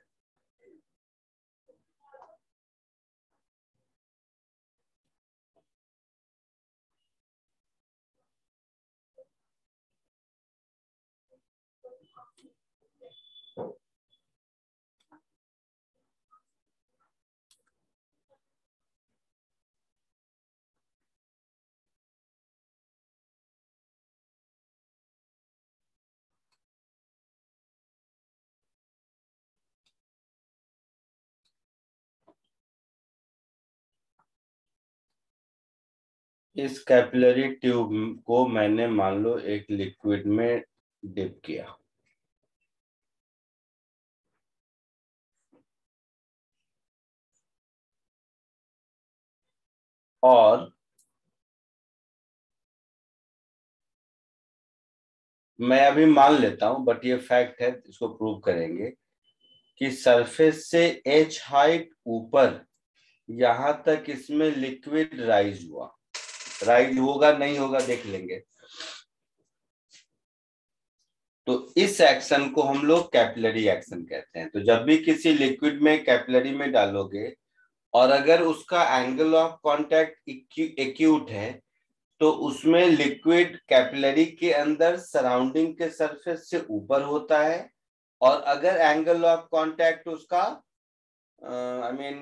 इस कैपिलरी ट्यूब को मैंने मान लो एक लिक्विड में डिप किया, और मैं अभी मान लेता हूं, बट ये फैक्ट है, इसको प्रूव करेंगे कि सरफेस से h हाइट ऊपर यहां तक इसमें लिक्विड राइज हुआ। राइज होगा नहीं होगा देख लेंगे। तो इस एक्शन को हम लोग कैपिलरी एक्शन कहते हैं। तो जब भी किसी लिक्विड में कैपिलरी में डालोगे और अगर उसका एंगल ऑफ कांटेक्ट एक्यूट है तो उसमें लिक्विड कैपिलरी के अंदर सराउंडिंग के सरफेस से ऊपर होता है, और अगर एंगल ऑफ कांटेक्ट उसका आई मीन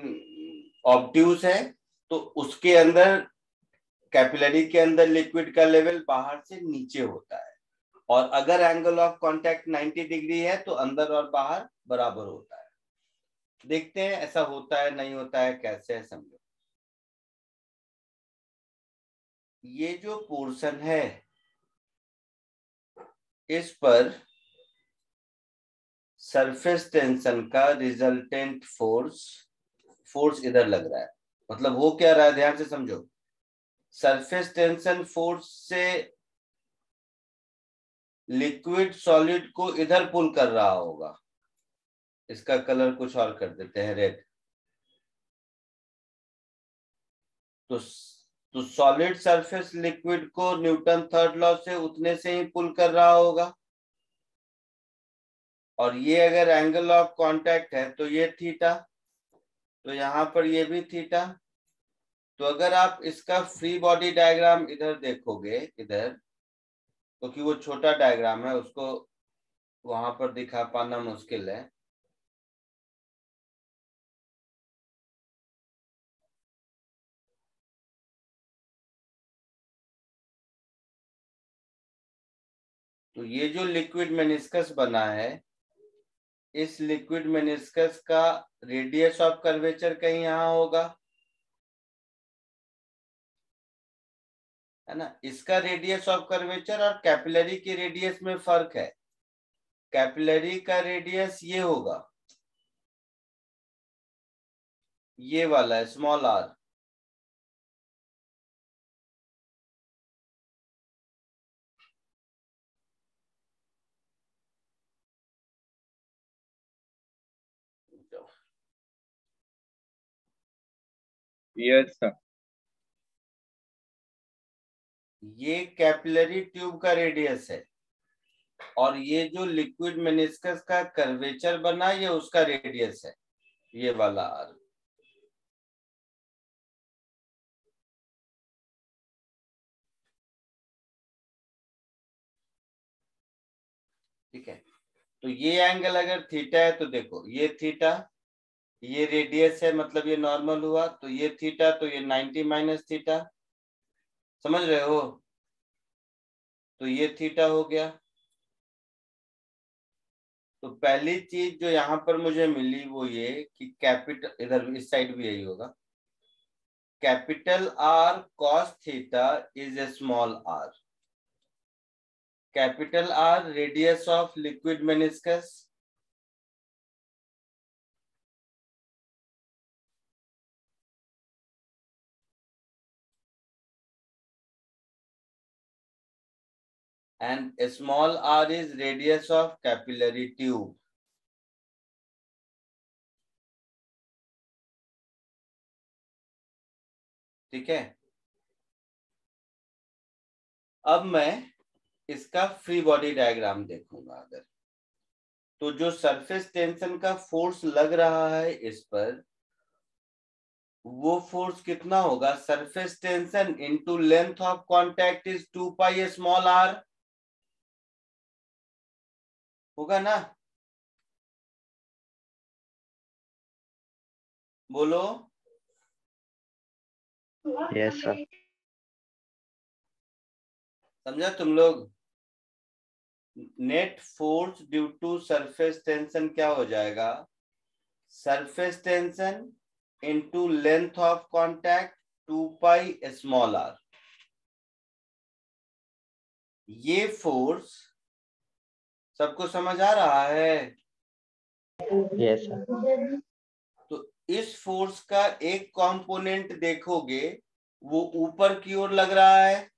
ऑब्ट्यूज है तो उसके अंदर कैपिलरी के अंदर लिक्विड का लेवल बाहर से नीचे होता है, और अगर एंगल ऑफ कांटेक्ट 90 डिग्री है तो अंदर और बाहर बराबर होता है। देखते हैं ऐसा होता है नहीं होता है, कैसे है समझो। ये जो पोर्शन है इस पर सरफेस टेंशन का रिजल्टेंट फोर्स इधर लग रहा है। मतलब वो क्या रहा है, ध्यान से समझो। सरफेस टेंशन फोर्स से लिक्विड सॉलिड को इधर पुल कर रहा होगा। इसका कलर कुछ और कर देते हैं, रेड। तो सॉलिड सरफेस लिक्विड को न्यूटन थर्ड लॉ से उतने से ही पुल कर रहा होगा, और ये अगर एंगल ऑफ कांटेक्ट है तो ये थीटा, तो यहाँ पर ये भी थीटा। तो अगर आप इसका फ्री बॉडी डायग्राम इधर देखोगे, इधर, क्योंकि वो छोटा डायग्राम है, उसको वहां पर दिखा पाना मुश्किल है। तो ये जो लिक्विड मेनिस्कस बना है, इस लिक्विड मेनिस्कस का रेडियस ऑफ कर्वेचर कहीं यहाँ होगा, है ना। इसका रेडियस ऑफ कर्वेचर और कैपिलरी के रेडियस में फर्क है। कैपिलरी का रेडियस ये होगा, ये वाला है, स्मॉल आर। Yes sir. ये कैपिलरी ट्यूब का रेडियस है, और ये जो लिक्विड मेनिस्कस का कर्वेचर बना, ये उसका रेडियस है, ये वाला आर। ठीक है। तो ये एंगल अगर थीटा है तो देखो, ये थीटा, ये रेडियस है, मतलब ये नॉर्मल हुआ, तो ये थीटा, तो ये 90 माइनस थीटा, समझ रहे हो। तो ये थीटा हो गया। तो पहली चीज जो यहाँ पर मुझे मिली वो ये कि कैपिटल, इधर इस साइड भी यही होगा, capital R cos theta is a small r. Capital R radius of liquid meniscus, and a small r is radius of capillary tube. ठीक है। अब मैं इसका फ्री बॉडी डायग्राम देखूंगा। अगर तो जो सरफेस टेंशन का फोर्स लग रहा है इस पर, वो फोर्स कितना होगा, surface tension into length of contact is 2 pi small r, होगा ना। बोलो। Yes sir. समझा तुम लोग। Net force due to surface tension क्या हो जाएगा, surface tension into length of contact 2 pi small r. ये फोर्स सबको समझ आ रहा है। Yes sir. तो इस फोर्स का एक कंपोनेंट देखोगे, वो ऊपर की ओर लग रहा है,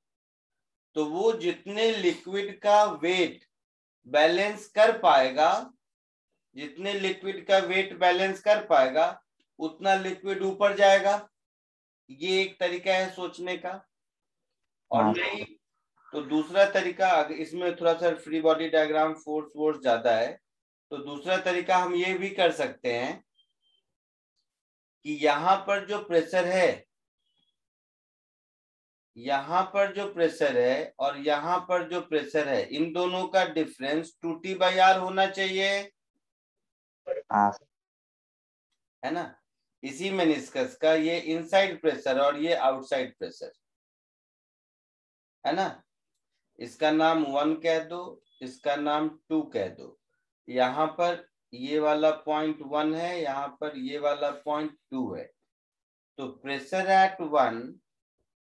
तो वो जितने लिक्विड का वेट बैलेंस कर पाएगा, जितने लिक्विड का वेट बैलेंस कर पाएगा, उतना लिक्विड ऊपर जाएगा। ये एक तरीका है सोचने का। और नहीं तो दूसरा तरीका, अगर इसमें थोड़ा सा फ्री बॉडी डायग्राम फोर्स ज्यादा है, तो दूसरा तरीका हम ये भी कर सकते हैं कि यहाँ पर जो प्रेशर है, यहाँ पर जो प्रेशर है और यहाँ पर जो प्रेशर है, इन दोनों का डिफरेंस 2T/R होना चाहिए, है ना। इसी मेनिस्कस का ये इनसाइड प्रेशर और ये आउटसाइड प्रेशर, है ना। इसका नाम 1 कह दो, इसका नाम 2 कह दो। यहाँ पर ये वाला पॉइंट 1 है, यहाँ पर ये वाला पॉइंट 2 है। तो pressure at 1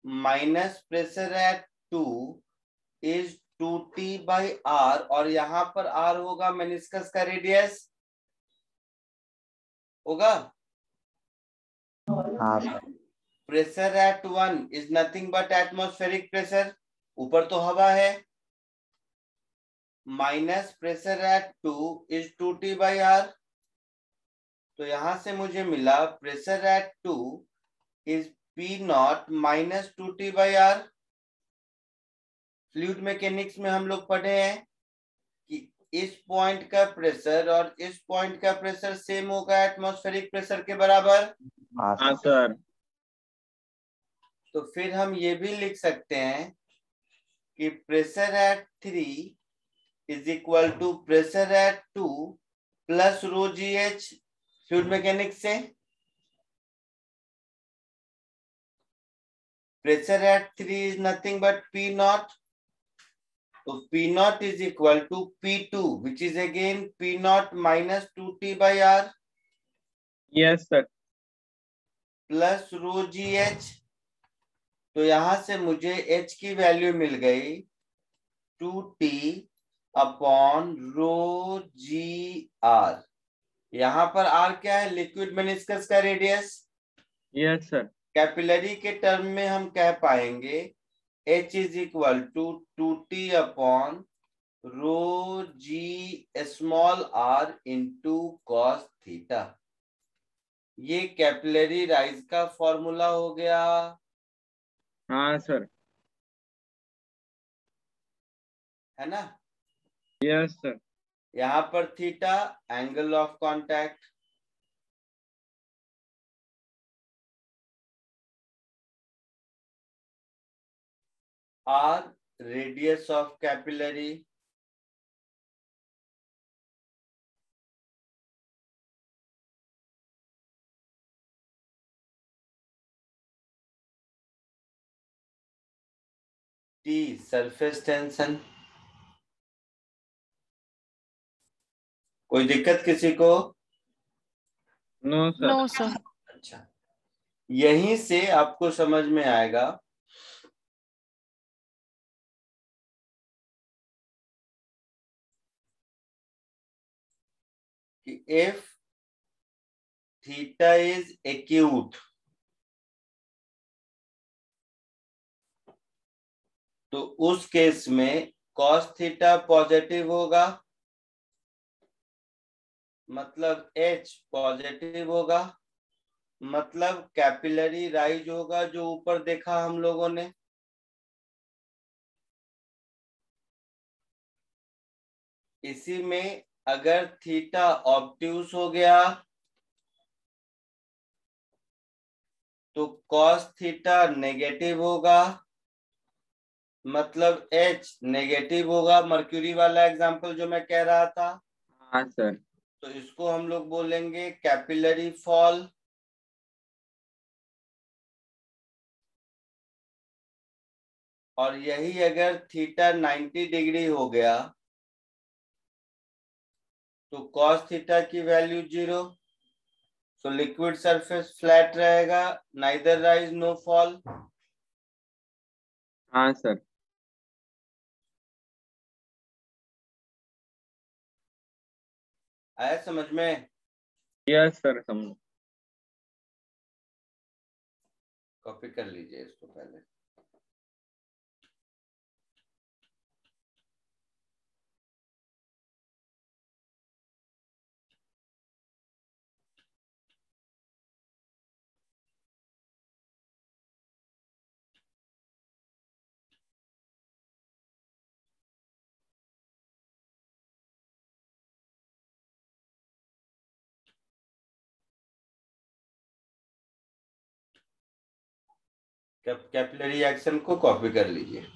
minus pressure at 2 is 2T/R, और यहाँ पर R होगा मेनिस्कस का रेडियस, होगा। Pressure at 1 is nothing but atmospheric pressure, ऊपर तो हवा है, minus pressure at 2 is 2T/R। तो यहां से मुझे मिला pressure at 2 is P0 minus 2T/R। Fluid mechanics में हम लोग पढ़े हैं कि इस पॉइंट का प्रेशर और इस पॉइंट का प्रेशर सेम होगा एटमॉस्फेरिक प्रेशर के बराबर। हाँ हाँ सर। सर। तो फिर हम ये भी लिख सकते हैं कि pressure at 3 is equal to pressure at 2 plus rho g h fluid mechanics से। Pressure at 3 is nothing but P naught, तो P naught is equal to P2 which is again P naught minus 2T by R yes sir. plus rho GH। तो यहां से मुझे H की value मिल गई 2T upon rho ji are. यहां पर R क्या है? लिक्विड मेनिस्कस का रेडियस। Yes sir. कैपिलरी के टर्म में हम कह पाएंगे H is equal to 2T upon rho g small r into cos theta. ये कैपिलरी राइज का फॉर्मूला हो गया। हाँ सर। है ना? Yes sir. यहाँ पर theta angle of contact, R radius of capillary, T surface tension. कोई दिक्कत किसी को? No sir. No sir. अच्छा, यहीं से आपको समझ में आएगा कि if theta is acute तो उस केस में cos थीटा पॉजिटिव होगा, मतलब H पॉजिटिव होगा, मतलब कैपिलरी राइज होगा जो ऊपर देखा हम लोगों ने। इसी में अगर थीटा ऑब्ट्यूस हो गया तो cos थीटा नेगेटिव होगा, मतलब H नेगेटिव होगा। मर्क्यूरी वाला एग्जांपल जो मैं कह रहा था, हाँ सर। तो इसको हम लोग बोलेंगे कैपिलरी फॉल। और यही अगर थीटा 90 डिग्री हो गया तो cos थीटा की value 0, so liquid surface flat रहेगा, नाइदर राइज नो फॉल। हाँ सर। आया समझ में? यस सर समझ। कॉपी कर लीजिए इसको पहले। कैपिलरी एक्शन को कॉपी कर लीजिए।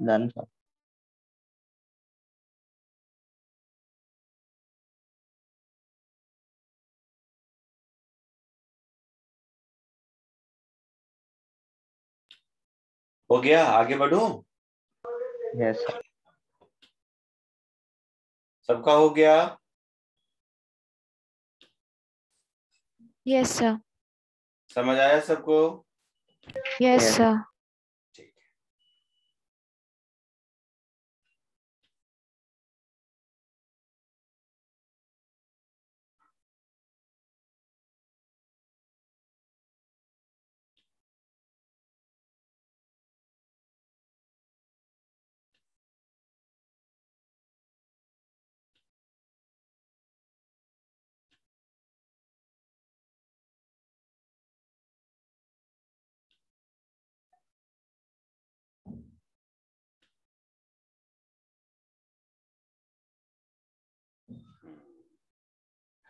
Done sir. हो गया, आगे बढ़ूं? Yes sir. सबका हो गया? Yes sir. समझ आया सबको? Yes Yes. सर। ठीक है।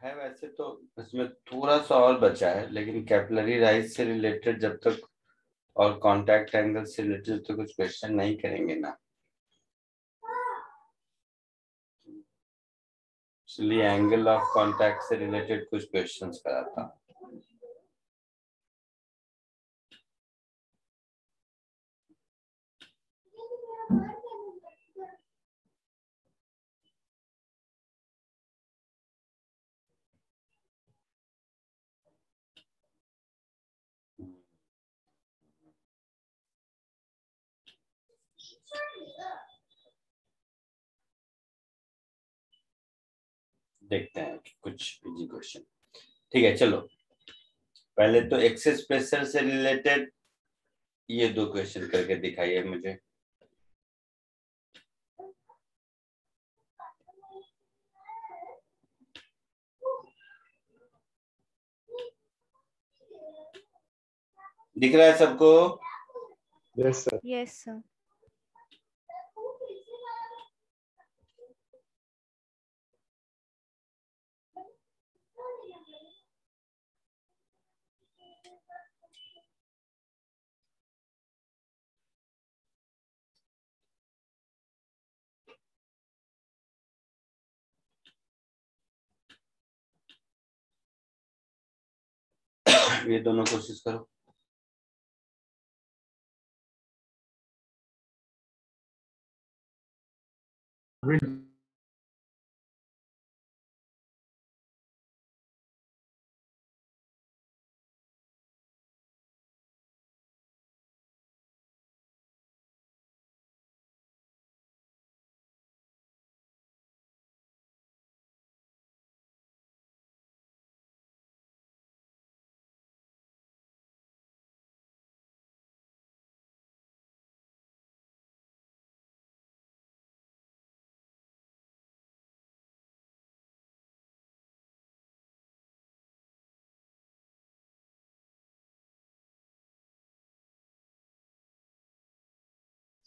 है वैसे तो इसमें थोड़ा सा और बचा है, लेकिन कैपिलरी राइज से रिलेटेड जब तक और कांटेक्ट एंगल से रिलेटेड तो कुछ क्वेश्चन नहीं करेंगे ना, इसलिए एंगल ऑफ कांटेक्ट से रिलेटेड कुछ क्वेश्चंस कराता हूं। देखते हैं कि कुछ इजी क्वेश्चन। ठीक है, चलो पहले तो एक्सेस प्रेशर से रिलेटेड ये दो क्वेश्चन करके दिखाइए मुझे। दिख रहा है सबको? Yes sir. Yes sir. ये दोनों कोशिश करो।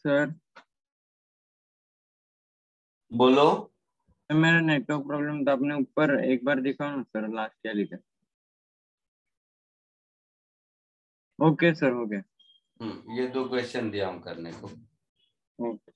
सर बोलो। मेरा नेटवर्क प्रॉब्लम था, आपने ऊपर एक बार दिखाओ ना सर, लास्ट क्या लिखा। ओके सर, हो गया। ये दो क्वेश्चन दिया हूं करने को। ओके।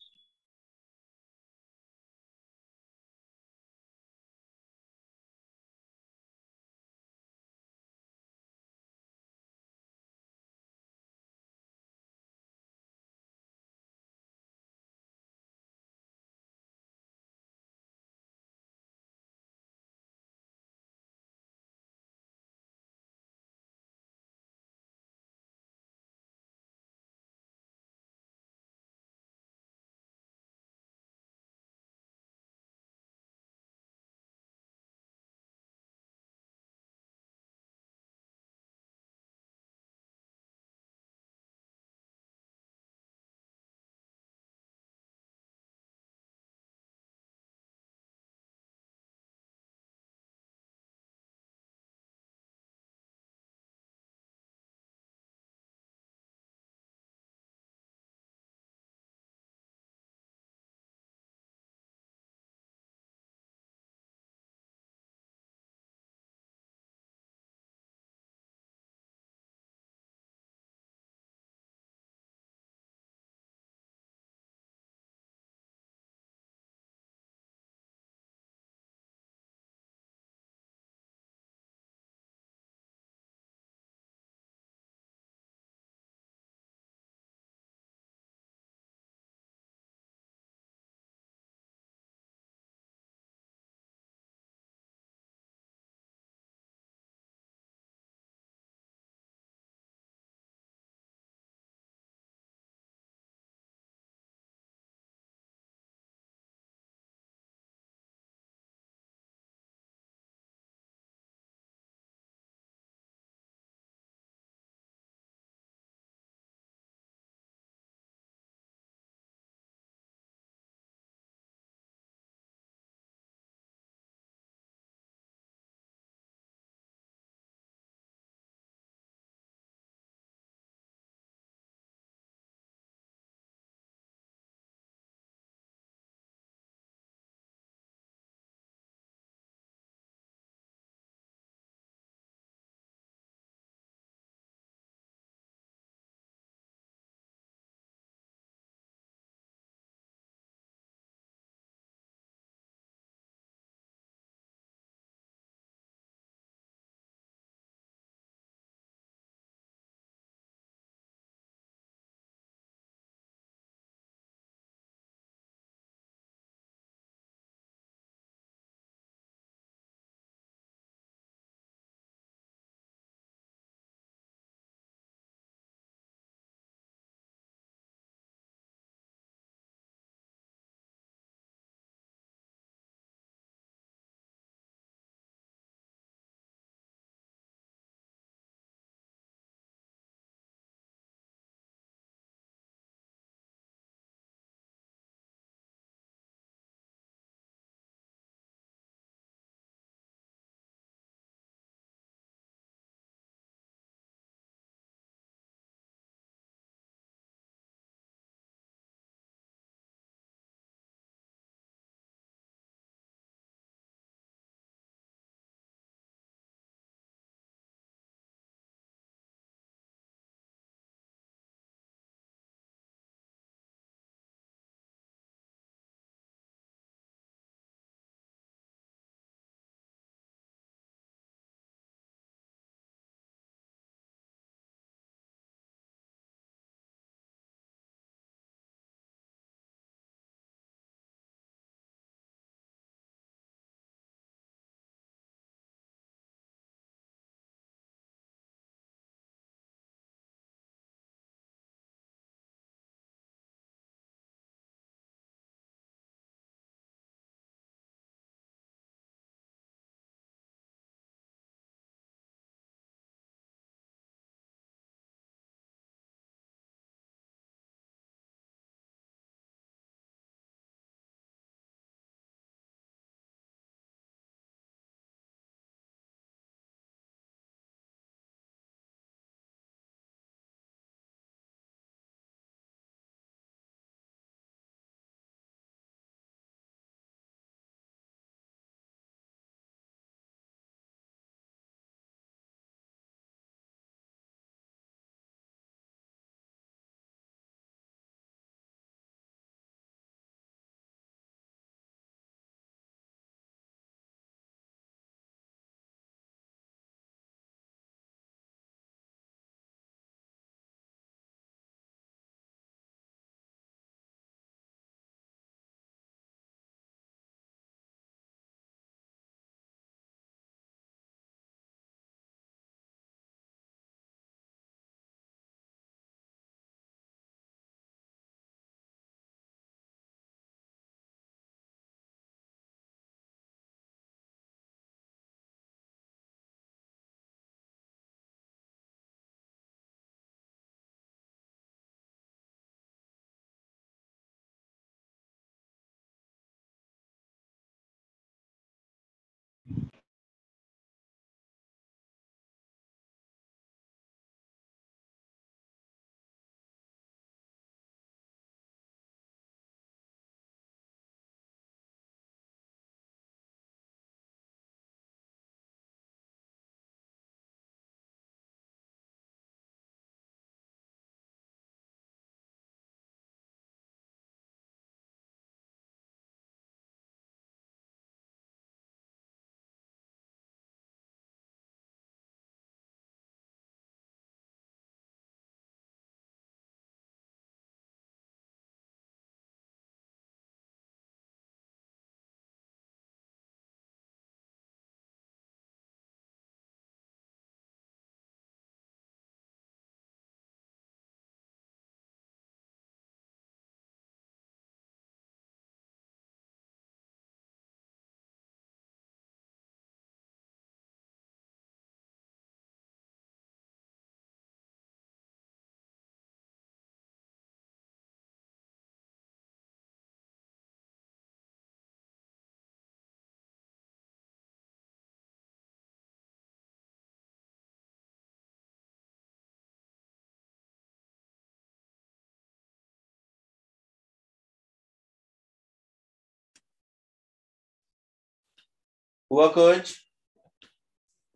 हुआ कुछ?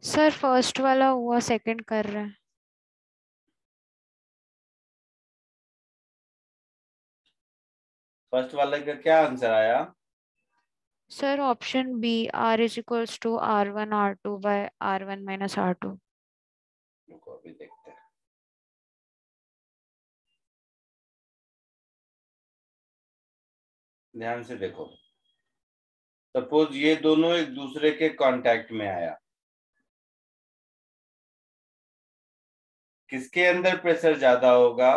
सर फर्स्ट वाला हुआ, सेकंड कर रहे हैं। फर्स्ट वाले का क्या आंसर आया? Sir option B, R is equals to R1 R2 by R1 minus R2। रुको अभी देखते हैं। ध्यान से देखो, सपोज ये दोनों एक दूसरे के कांटेक्ट में आया, किसके अंदर प्रेशर ज्यादा होगा?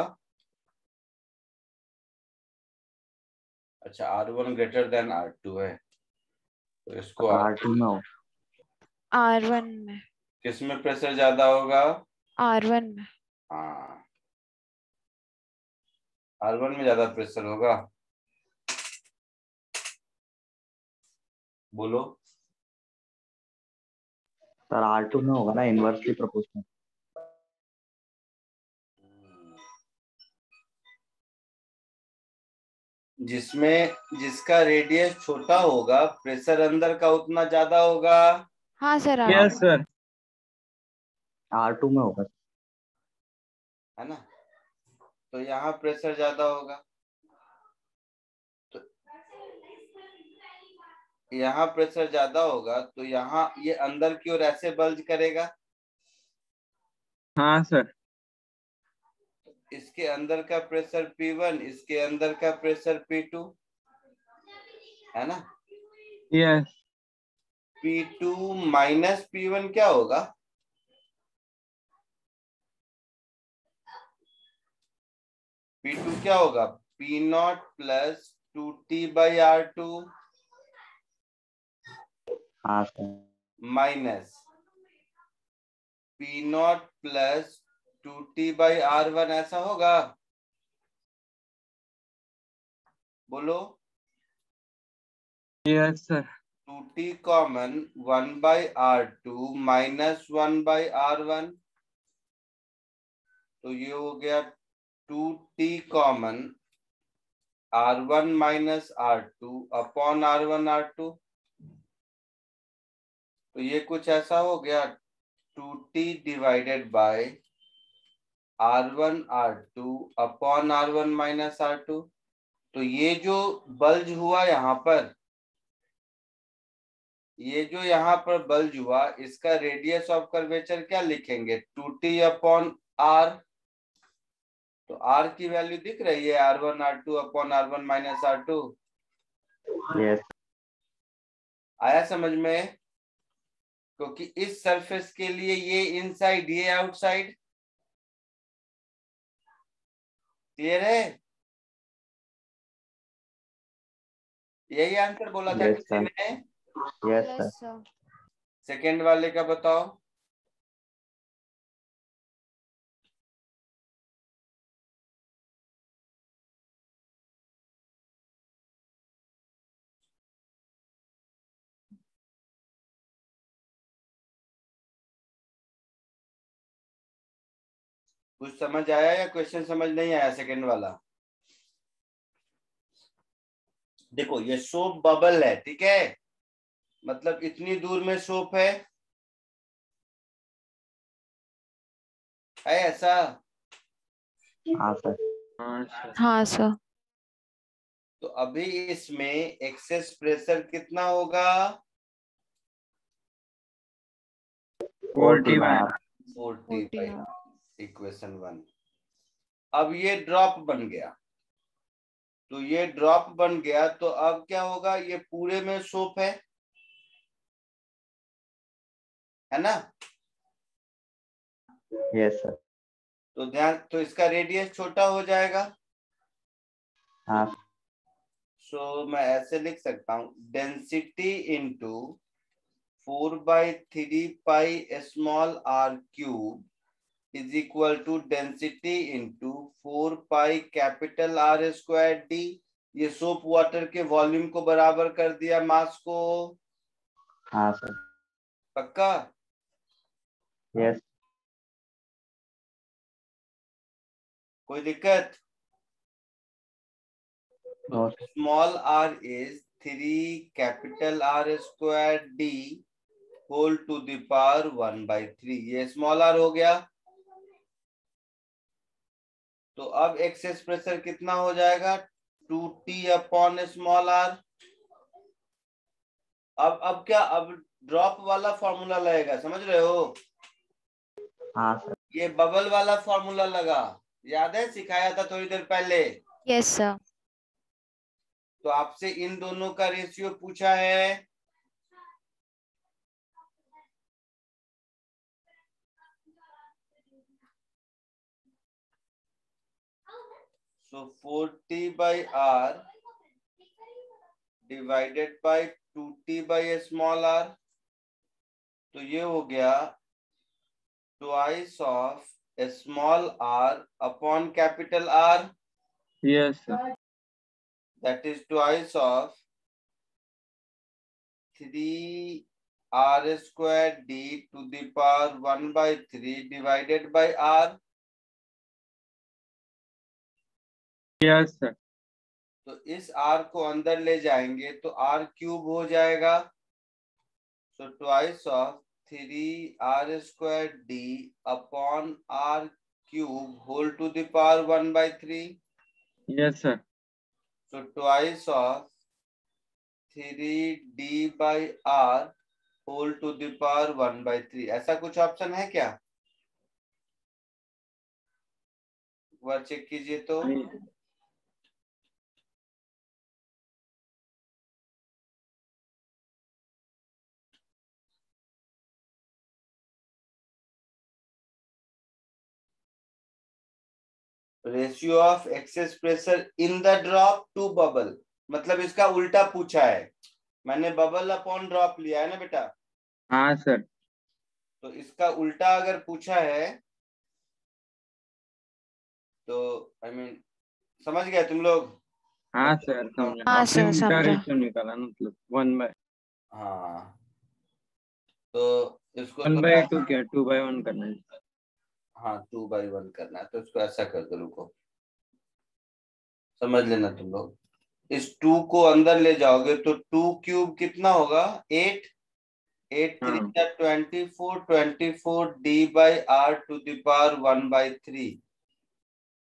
अच्छा, R1 ग्रेटर देन R2 है, तो इसको R2 में हो। R1 में। किस में प्रेशर ज्यादा होगा? R1 में। हाँ, R1 में ज्यादा प्रेशर होगा। बोलो। सर R2 में होगा ना, इनवर्सली प्रोपोर्शनल। जिसका रेडियस छोटा होगा, प्रेशर अंदर का उतना ज्यादा होगा। हाँ sir, yes R2 sir. R2 में होगा। है ना? तो यहाँ प्रेशर ज्यादा होगा, तो यहाँ प्रेशर ज्यादा होगा, तो यहाँ ये अंदर की ओर ऐसे बल्ज करेगा। हाँ सर। इसके अंदर का प्रेशर P1, इसके अंदर का प्रेशर P2, है ना? यस। P2 माइनस P1 क्या होगा? P2 क्या होगा? P0 प्लस 2T/R2 हाँ sir. Minus P0 plus 2T/R1, ऐसा होगा? बोलो। Yes sir. 2T common 1/R2 minus 1/R1, तो ये हो गया 2T common R1 minus R2 upon R1 R2, तो ये कुछ ऐसा हो गया 2T divided by R1 R2 upon R1 minus R2। तो ये जो बल्ज हुआ यहाँ पर, ये जो यहाँ पर बल्ज हुआ, इसका रेडियस ऑफ कर्वेचर क्या लिखेंगे? 2T upon R। तो R की वैल्यू दिख रही है, R1 R2 upon R1 minus R2। Yes. आया समझ में? क्योंकि इस सरफेस के लिए ये इनसाइड, ये आउटसाइड। क्लियर है? यही आंसर बोला था यस किसी सर। ने? Yes yes sir. Sir. Second वाले का बताओ। कुछ समझ आया या क्वेश्चन समझ नहीं आया? सेकेंड वाला देखो, ये सोप बबल है, ठीक है? मतलब इतनी दूर में सोप है ऐसा? हाँ सर। हाँ सर। हाँ सर। तो अभी इसमें एक्सेस प्रेशर कितना होगा? 41। 40/R। इक्वेशन 1। अब ये ड्रॉप बन गया, तो ये ड्रॉप बन गया, तो अब क्या होगा? ये पूरे में सोप है ना? Yes sir. तो ध्यान, तो इसका रेडियस छोटा हो जाएगा। हाँ। सो मैं ऐसे लिख सकता हूं, density into 4/3π r³ is equal to density into 4π R²D। ये सोप वाटर के वॉल्यूम को बराबर कर दिया, मास को। हाँ सर। पक्का? यस। कोई दिक्कत? No. Small r is 3 R²D whole to the power 1/3, ये स्मॉल आर हो गया। तो अब एक्सेस प्रेशर कितना हो जाएगा, 2T अपॉन स्मॉल आर। अब क्या, अब ड्रॉप वाला फॉर्मूला लगेगा, समझ रहे हो? हाँ सर। ये बबल वाला फॉर्मूला लगा, याद है, सिखाया था थोड़ी देर पहले। Yes sir. तो आपसे इन दोनों का रेशियो पूछा है। So 4T/R divided by 2T/r, तो ये हो गया twice of small r upon capital R, Yes, sir. that is twice of 3r square d to the power 1/3 divided by r। Yes, sir. तो इस r को अंदर ले जाएंगे तो r क्यूब हो जाएगा। So twice of 3r square d upon r cube whole to the power 1/3। Yes, sir. So twice of 3d by r whole to the power 1/3। ऐसा कुछ ऑप्शन है क्या? एक बार चेक कीजिए तो। Ratio of excess pressure in the drop to bubble, मतलब इसका उल्टा पूछा है। मैंने बबल अपॉन ड्रॉप लिया है ना बेटा, हाँ सर। तो इसका उल्टा अगर पूछा है तो आई मीन समझ गए तुम लोग? हाँ सर, समझा। हाँ आपने सर, उल्टा समझा। रेशियो निकाला ना, मतलब 1/2। हाँ, तो इसको 1/2 क्या 2/1 करना है? हाँ 2/1 करना है, तो इसको ऐसा कर दो, रुको समझ लेना तुम लोग। इस 2 को अंदर ले जाओगे तो 2 क्यूब कितना होगा, 8। 8 3 हाँ। 24, 24 d/r टू द पावर 1/3।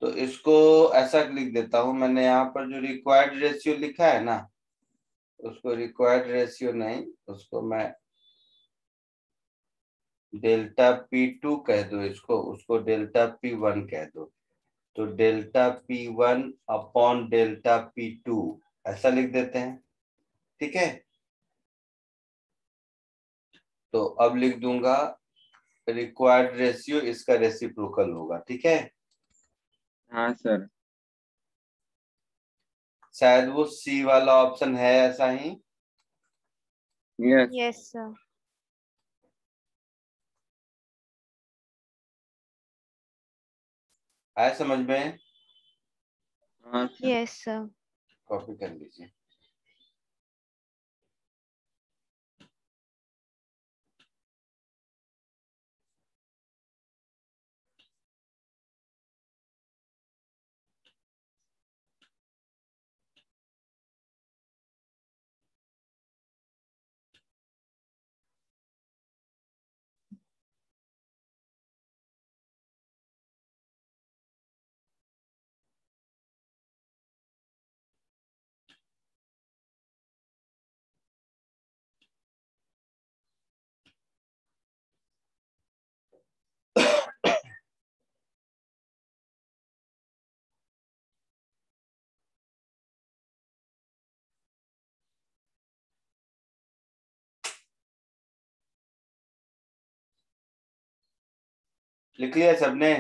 तो इसको ऐसा लिख देता हूं मैंने, यहाँ पर जो रिक्वायर्ड रेशियो लिखा है ना, उसको रिक्वायर्ड रेशियो नहीं, उसको मैं डेल्टा P2 कह दो इसको, उसको डेल्टा P1 कह दो। तो delta P1 upon delta P2 ऐसा लिख देते हैं, ठीक है? तो अब लिख दूंगा रिक्वायर्ड रेशियो, इसका रेसिप्रोकल होगा, ठीक है? हाँ सर। शायद वो सी वाला ऑप्शन है, ऐसा ही। यस। Yes sir. आया समझ में? हाँ सर। Yes sir. कॉपी कर लीजिए। लिख लिया सबने?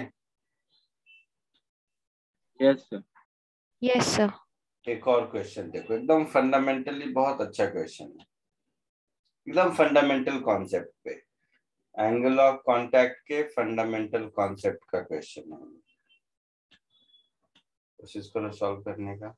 Yes sir. Yes sir. एक और क्वेश्चन देखो, एकदम फंडामेंटली बहुत अच्छा क्वेश्चन है, एकदम फंडामेंटल कॉन्सेप्ट पे, एंगल ऑफ कांटेक्ट के फंडामेंटल कॉन्सेप्ट का क्वेश्चन है। कोशिश करो सॉल्व करने का।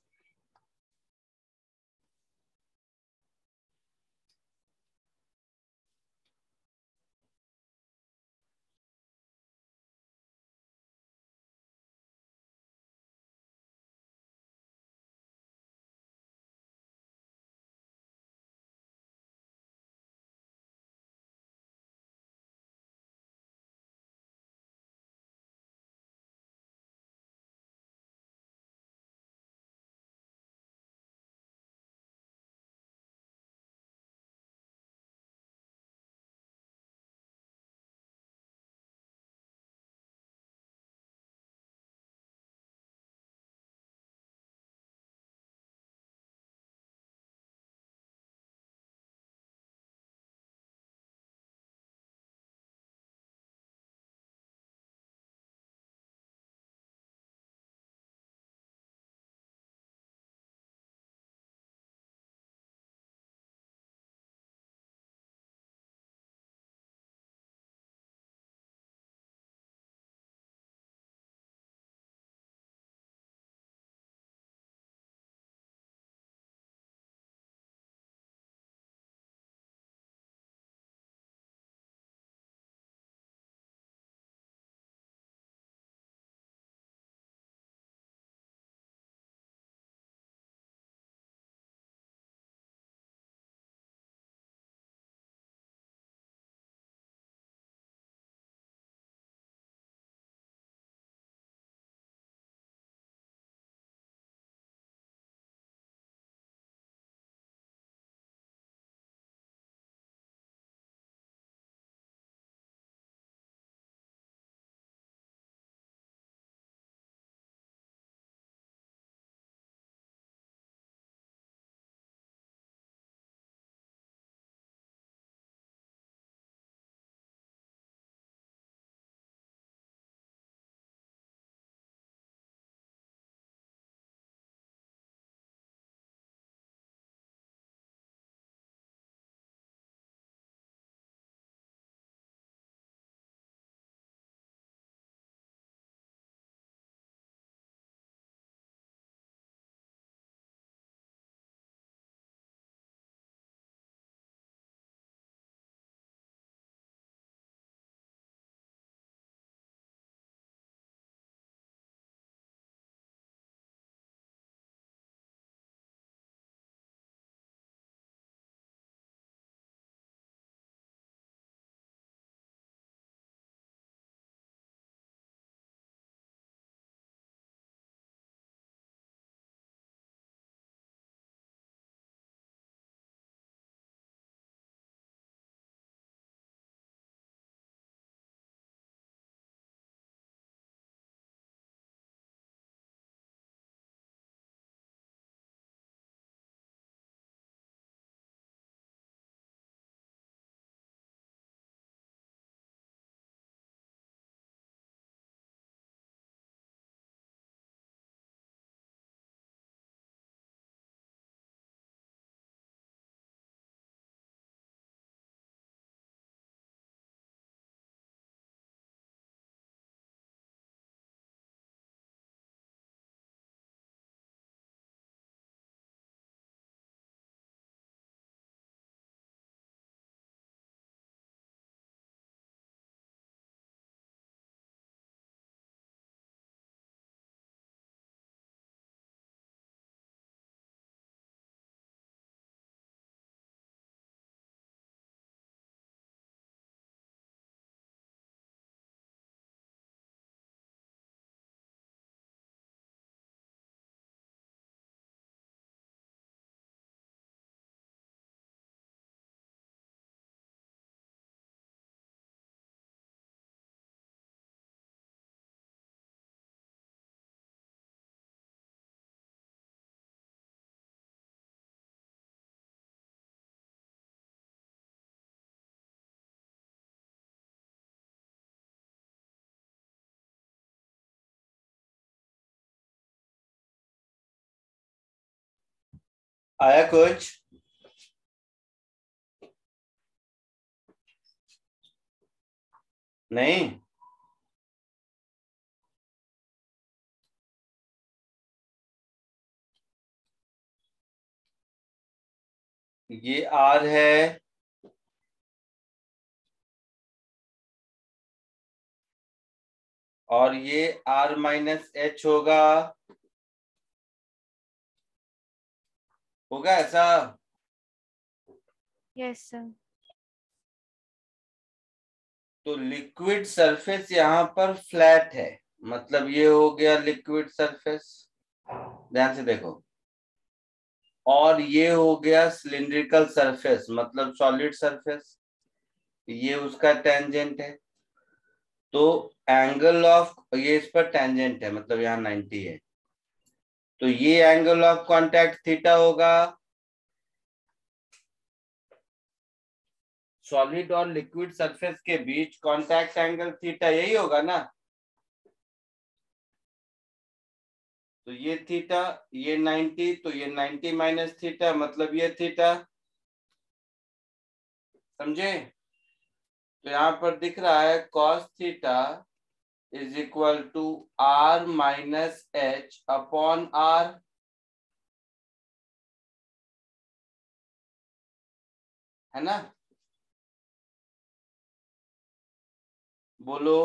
आया कुछ? नहीं? ये R है, और ये R माइनस एच होगा ऐसा? Yes sir. तो लिक्विड सरफेस यहाँ पर फ्लैट है, मतलब ये हो गया लिक्विड सरफेस, ध्यान से देखो, और ये हो गया सिलिंड्रिकल सरफेस मतलब सॉलिड सरफेस, ये उसका टेंजेंट है। तो एंगल ऑफ, ये इस पर टेंजेंट है मतलब यहाँ 90 है, तो ये एंगल ऑफ कांटेक्ट थीटा होगा। सॉलिड और लिक्विड सरफेस के बीच कांटेक्ट एंगल थीटा यही होगा ना। तो ये थीटा, ये 90, तो ये 90 माइनस थीटा मतलब ये थीटा, समझे? तो यहाँ पर दिख रहा है cos theta is equal to R minus H upon R, है ना? बोलो।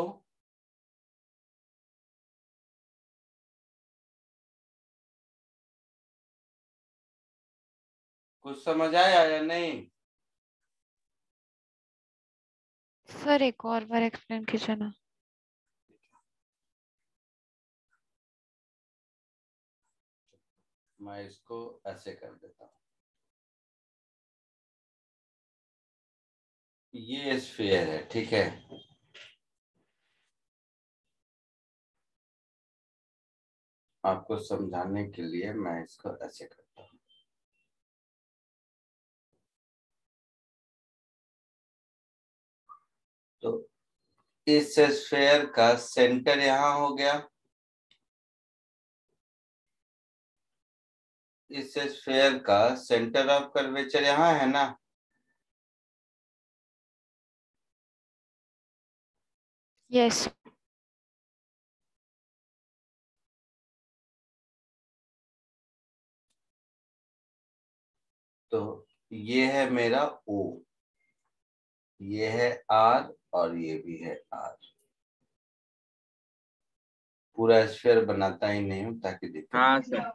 कुछ समझ आया या नहीं? सर एक और बार एक्सप्लेन कीजिए ना। मैं इसको ऐसे कर देता हूँ, ये स्फीयर है, ठीक है? आपको समझाने के लिए मैं इसको ऐसे करता हूँ। तो इस स्फीयर का सेंटर यहाँ हो गया, इस स्फीयर का सेंटर ऑफ कर्वेचर यहाँ है ना। यस। तो ये है मेरा O, ये है R, और ये भी है R। पूरा स्फीयर बनाता ही नहीं हूँ ताकि दिक्कत। हाँ सर।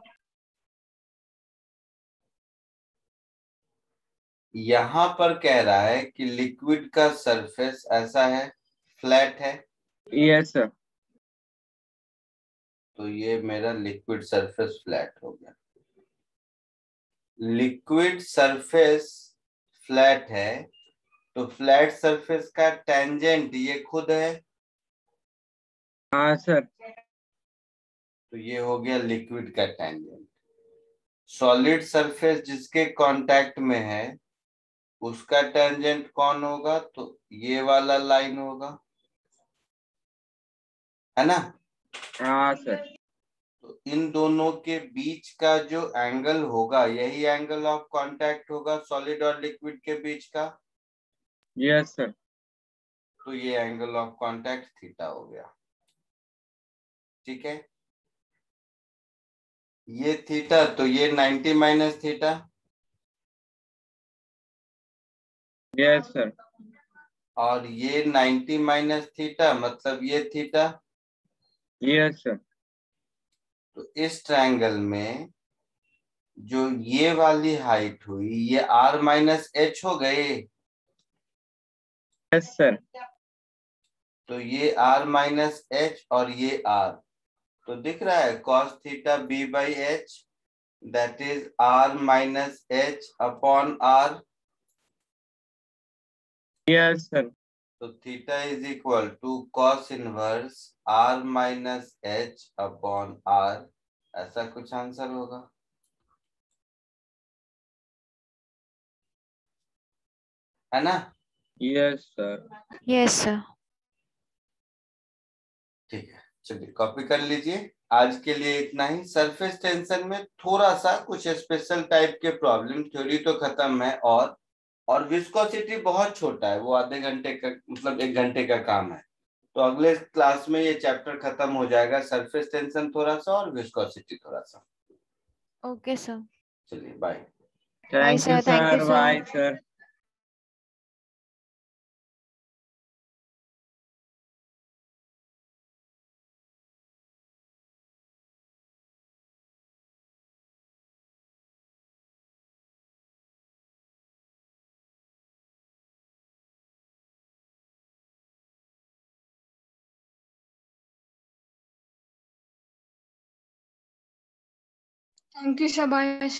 यहाँ पर कह रहा है कि लिक्विड का सरफेस ऐसा है, फ्लैट है, यस सर। तो ये मेरा लिक्विड सरफेस फ्लैट हो गया। लिक्विड सरफेस फ्लैट है, तो फ्लैट सरफेस का टेंजेंट ये खुद है, हाँ सर। तो ये हो गया लिक्विड का टेंजेंट। सॉलिड सरफेस जिसके कांटेक्ट में है उसका टेंजेंट कौन होगा? तो ये वाला लाइन होगा, है ना? हाँ सर। तो इन दोनों के बीच का जो एंगल होगा यही एंगल ऑफ कांटेक्ट होगा सॉलिड और लिक्विड के बीच का, यस सर। तो ये एंगल ऑफ कांटेक्ट थीटा हो गया, ठीक है? ये थीटा, तो ये 90 माइनस थीटा, यस सर। और ये 90 माइनस थीटा मतलब ये थीटा। Yes sir. तो इस ट्रायंगल में जो ये वाली हाइट हुई ये R माइनस एच हो गए, यस सर। तो ये R माइनस एच और ये R, तो दिख रहा है cos theta b by H, that is R minus H upon R। Yes sir. तो theta is equal to cos inverse R minus H upon R, ऐसा कुछ आंसर होगा, है ना? Yes sir. Yes sir. ठीक है, चलिए कॉपी कर लीजिए। आज के लिए इतना ही। सरफेस टेंशन में थोड़ा सा कुछ स्पेशल टाइप के प्रॉब्लम, थ्योरी तो खत्म है, और विस्कोसिटी बहुत छोटा है, वो आधे घंटे का मतलब 1 घंटे का काम है। तो अगले क्लास में ये चैप्टर खत्म हो जाएगा, सरफेस टेंशन थोड़ा सा और विस्कोसिटी थोड़ा सा। Okay sir. चलिए bye. Bye thank you sir, thank you sir, sir. Bye sir. Thank you, Shabash.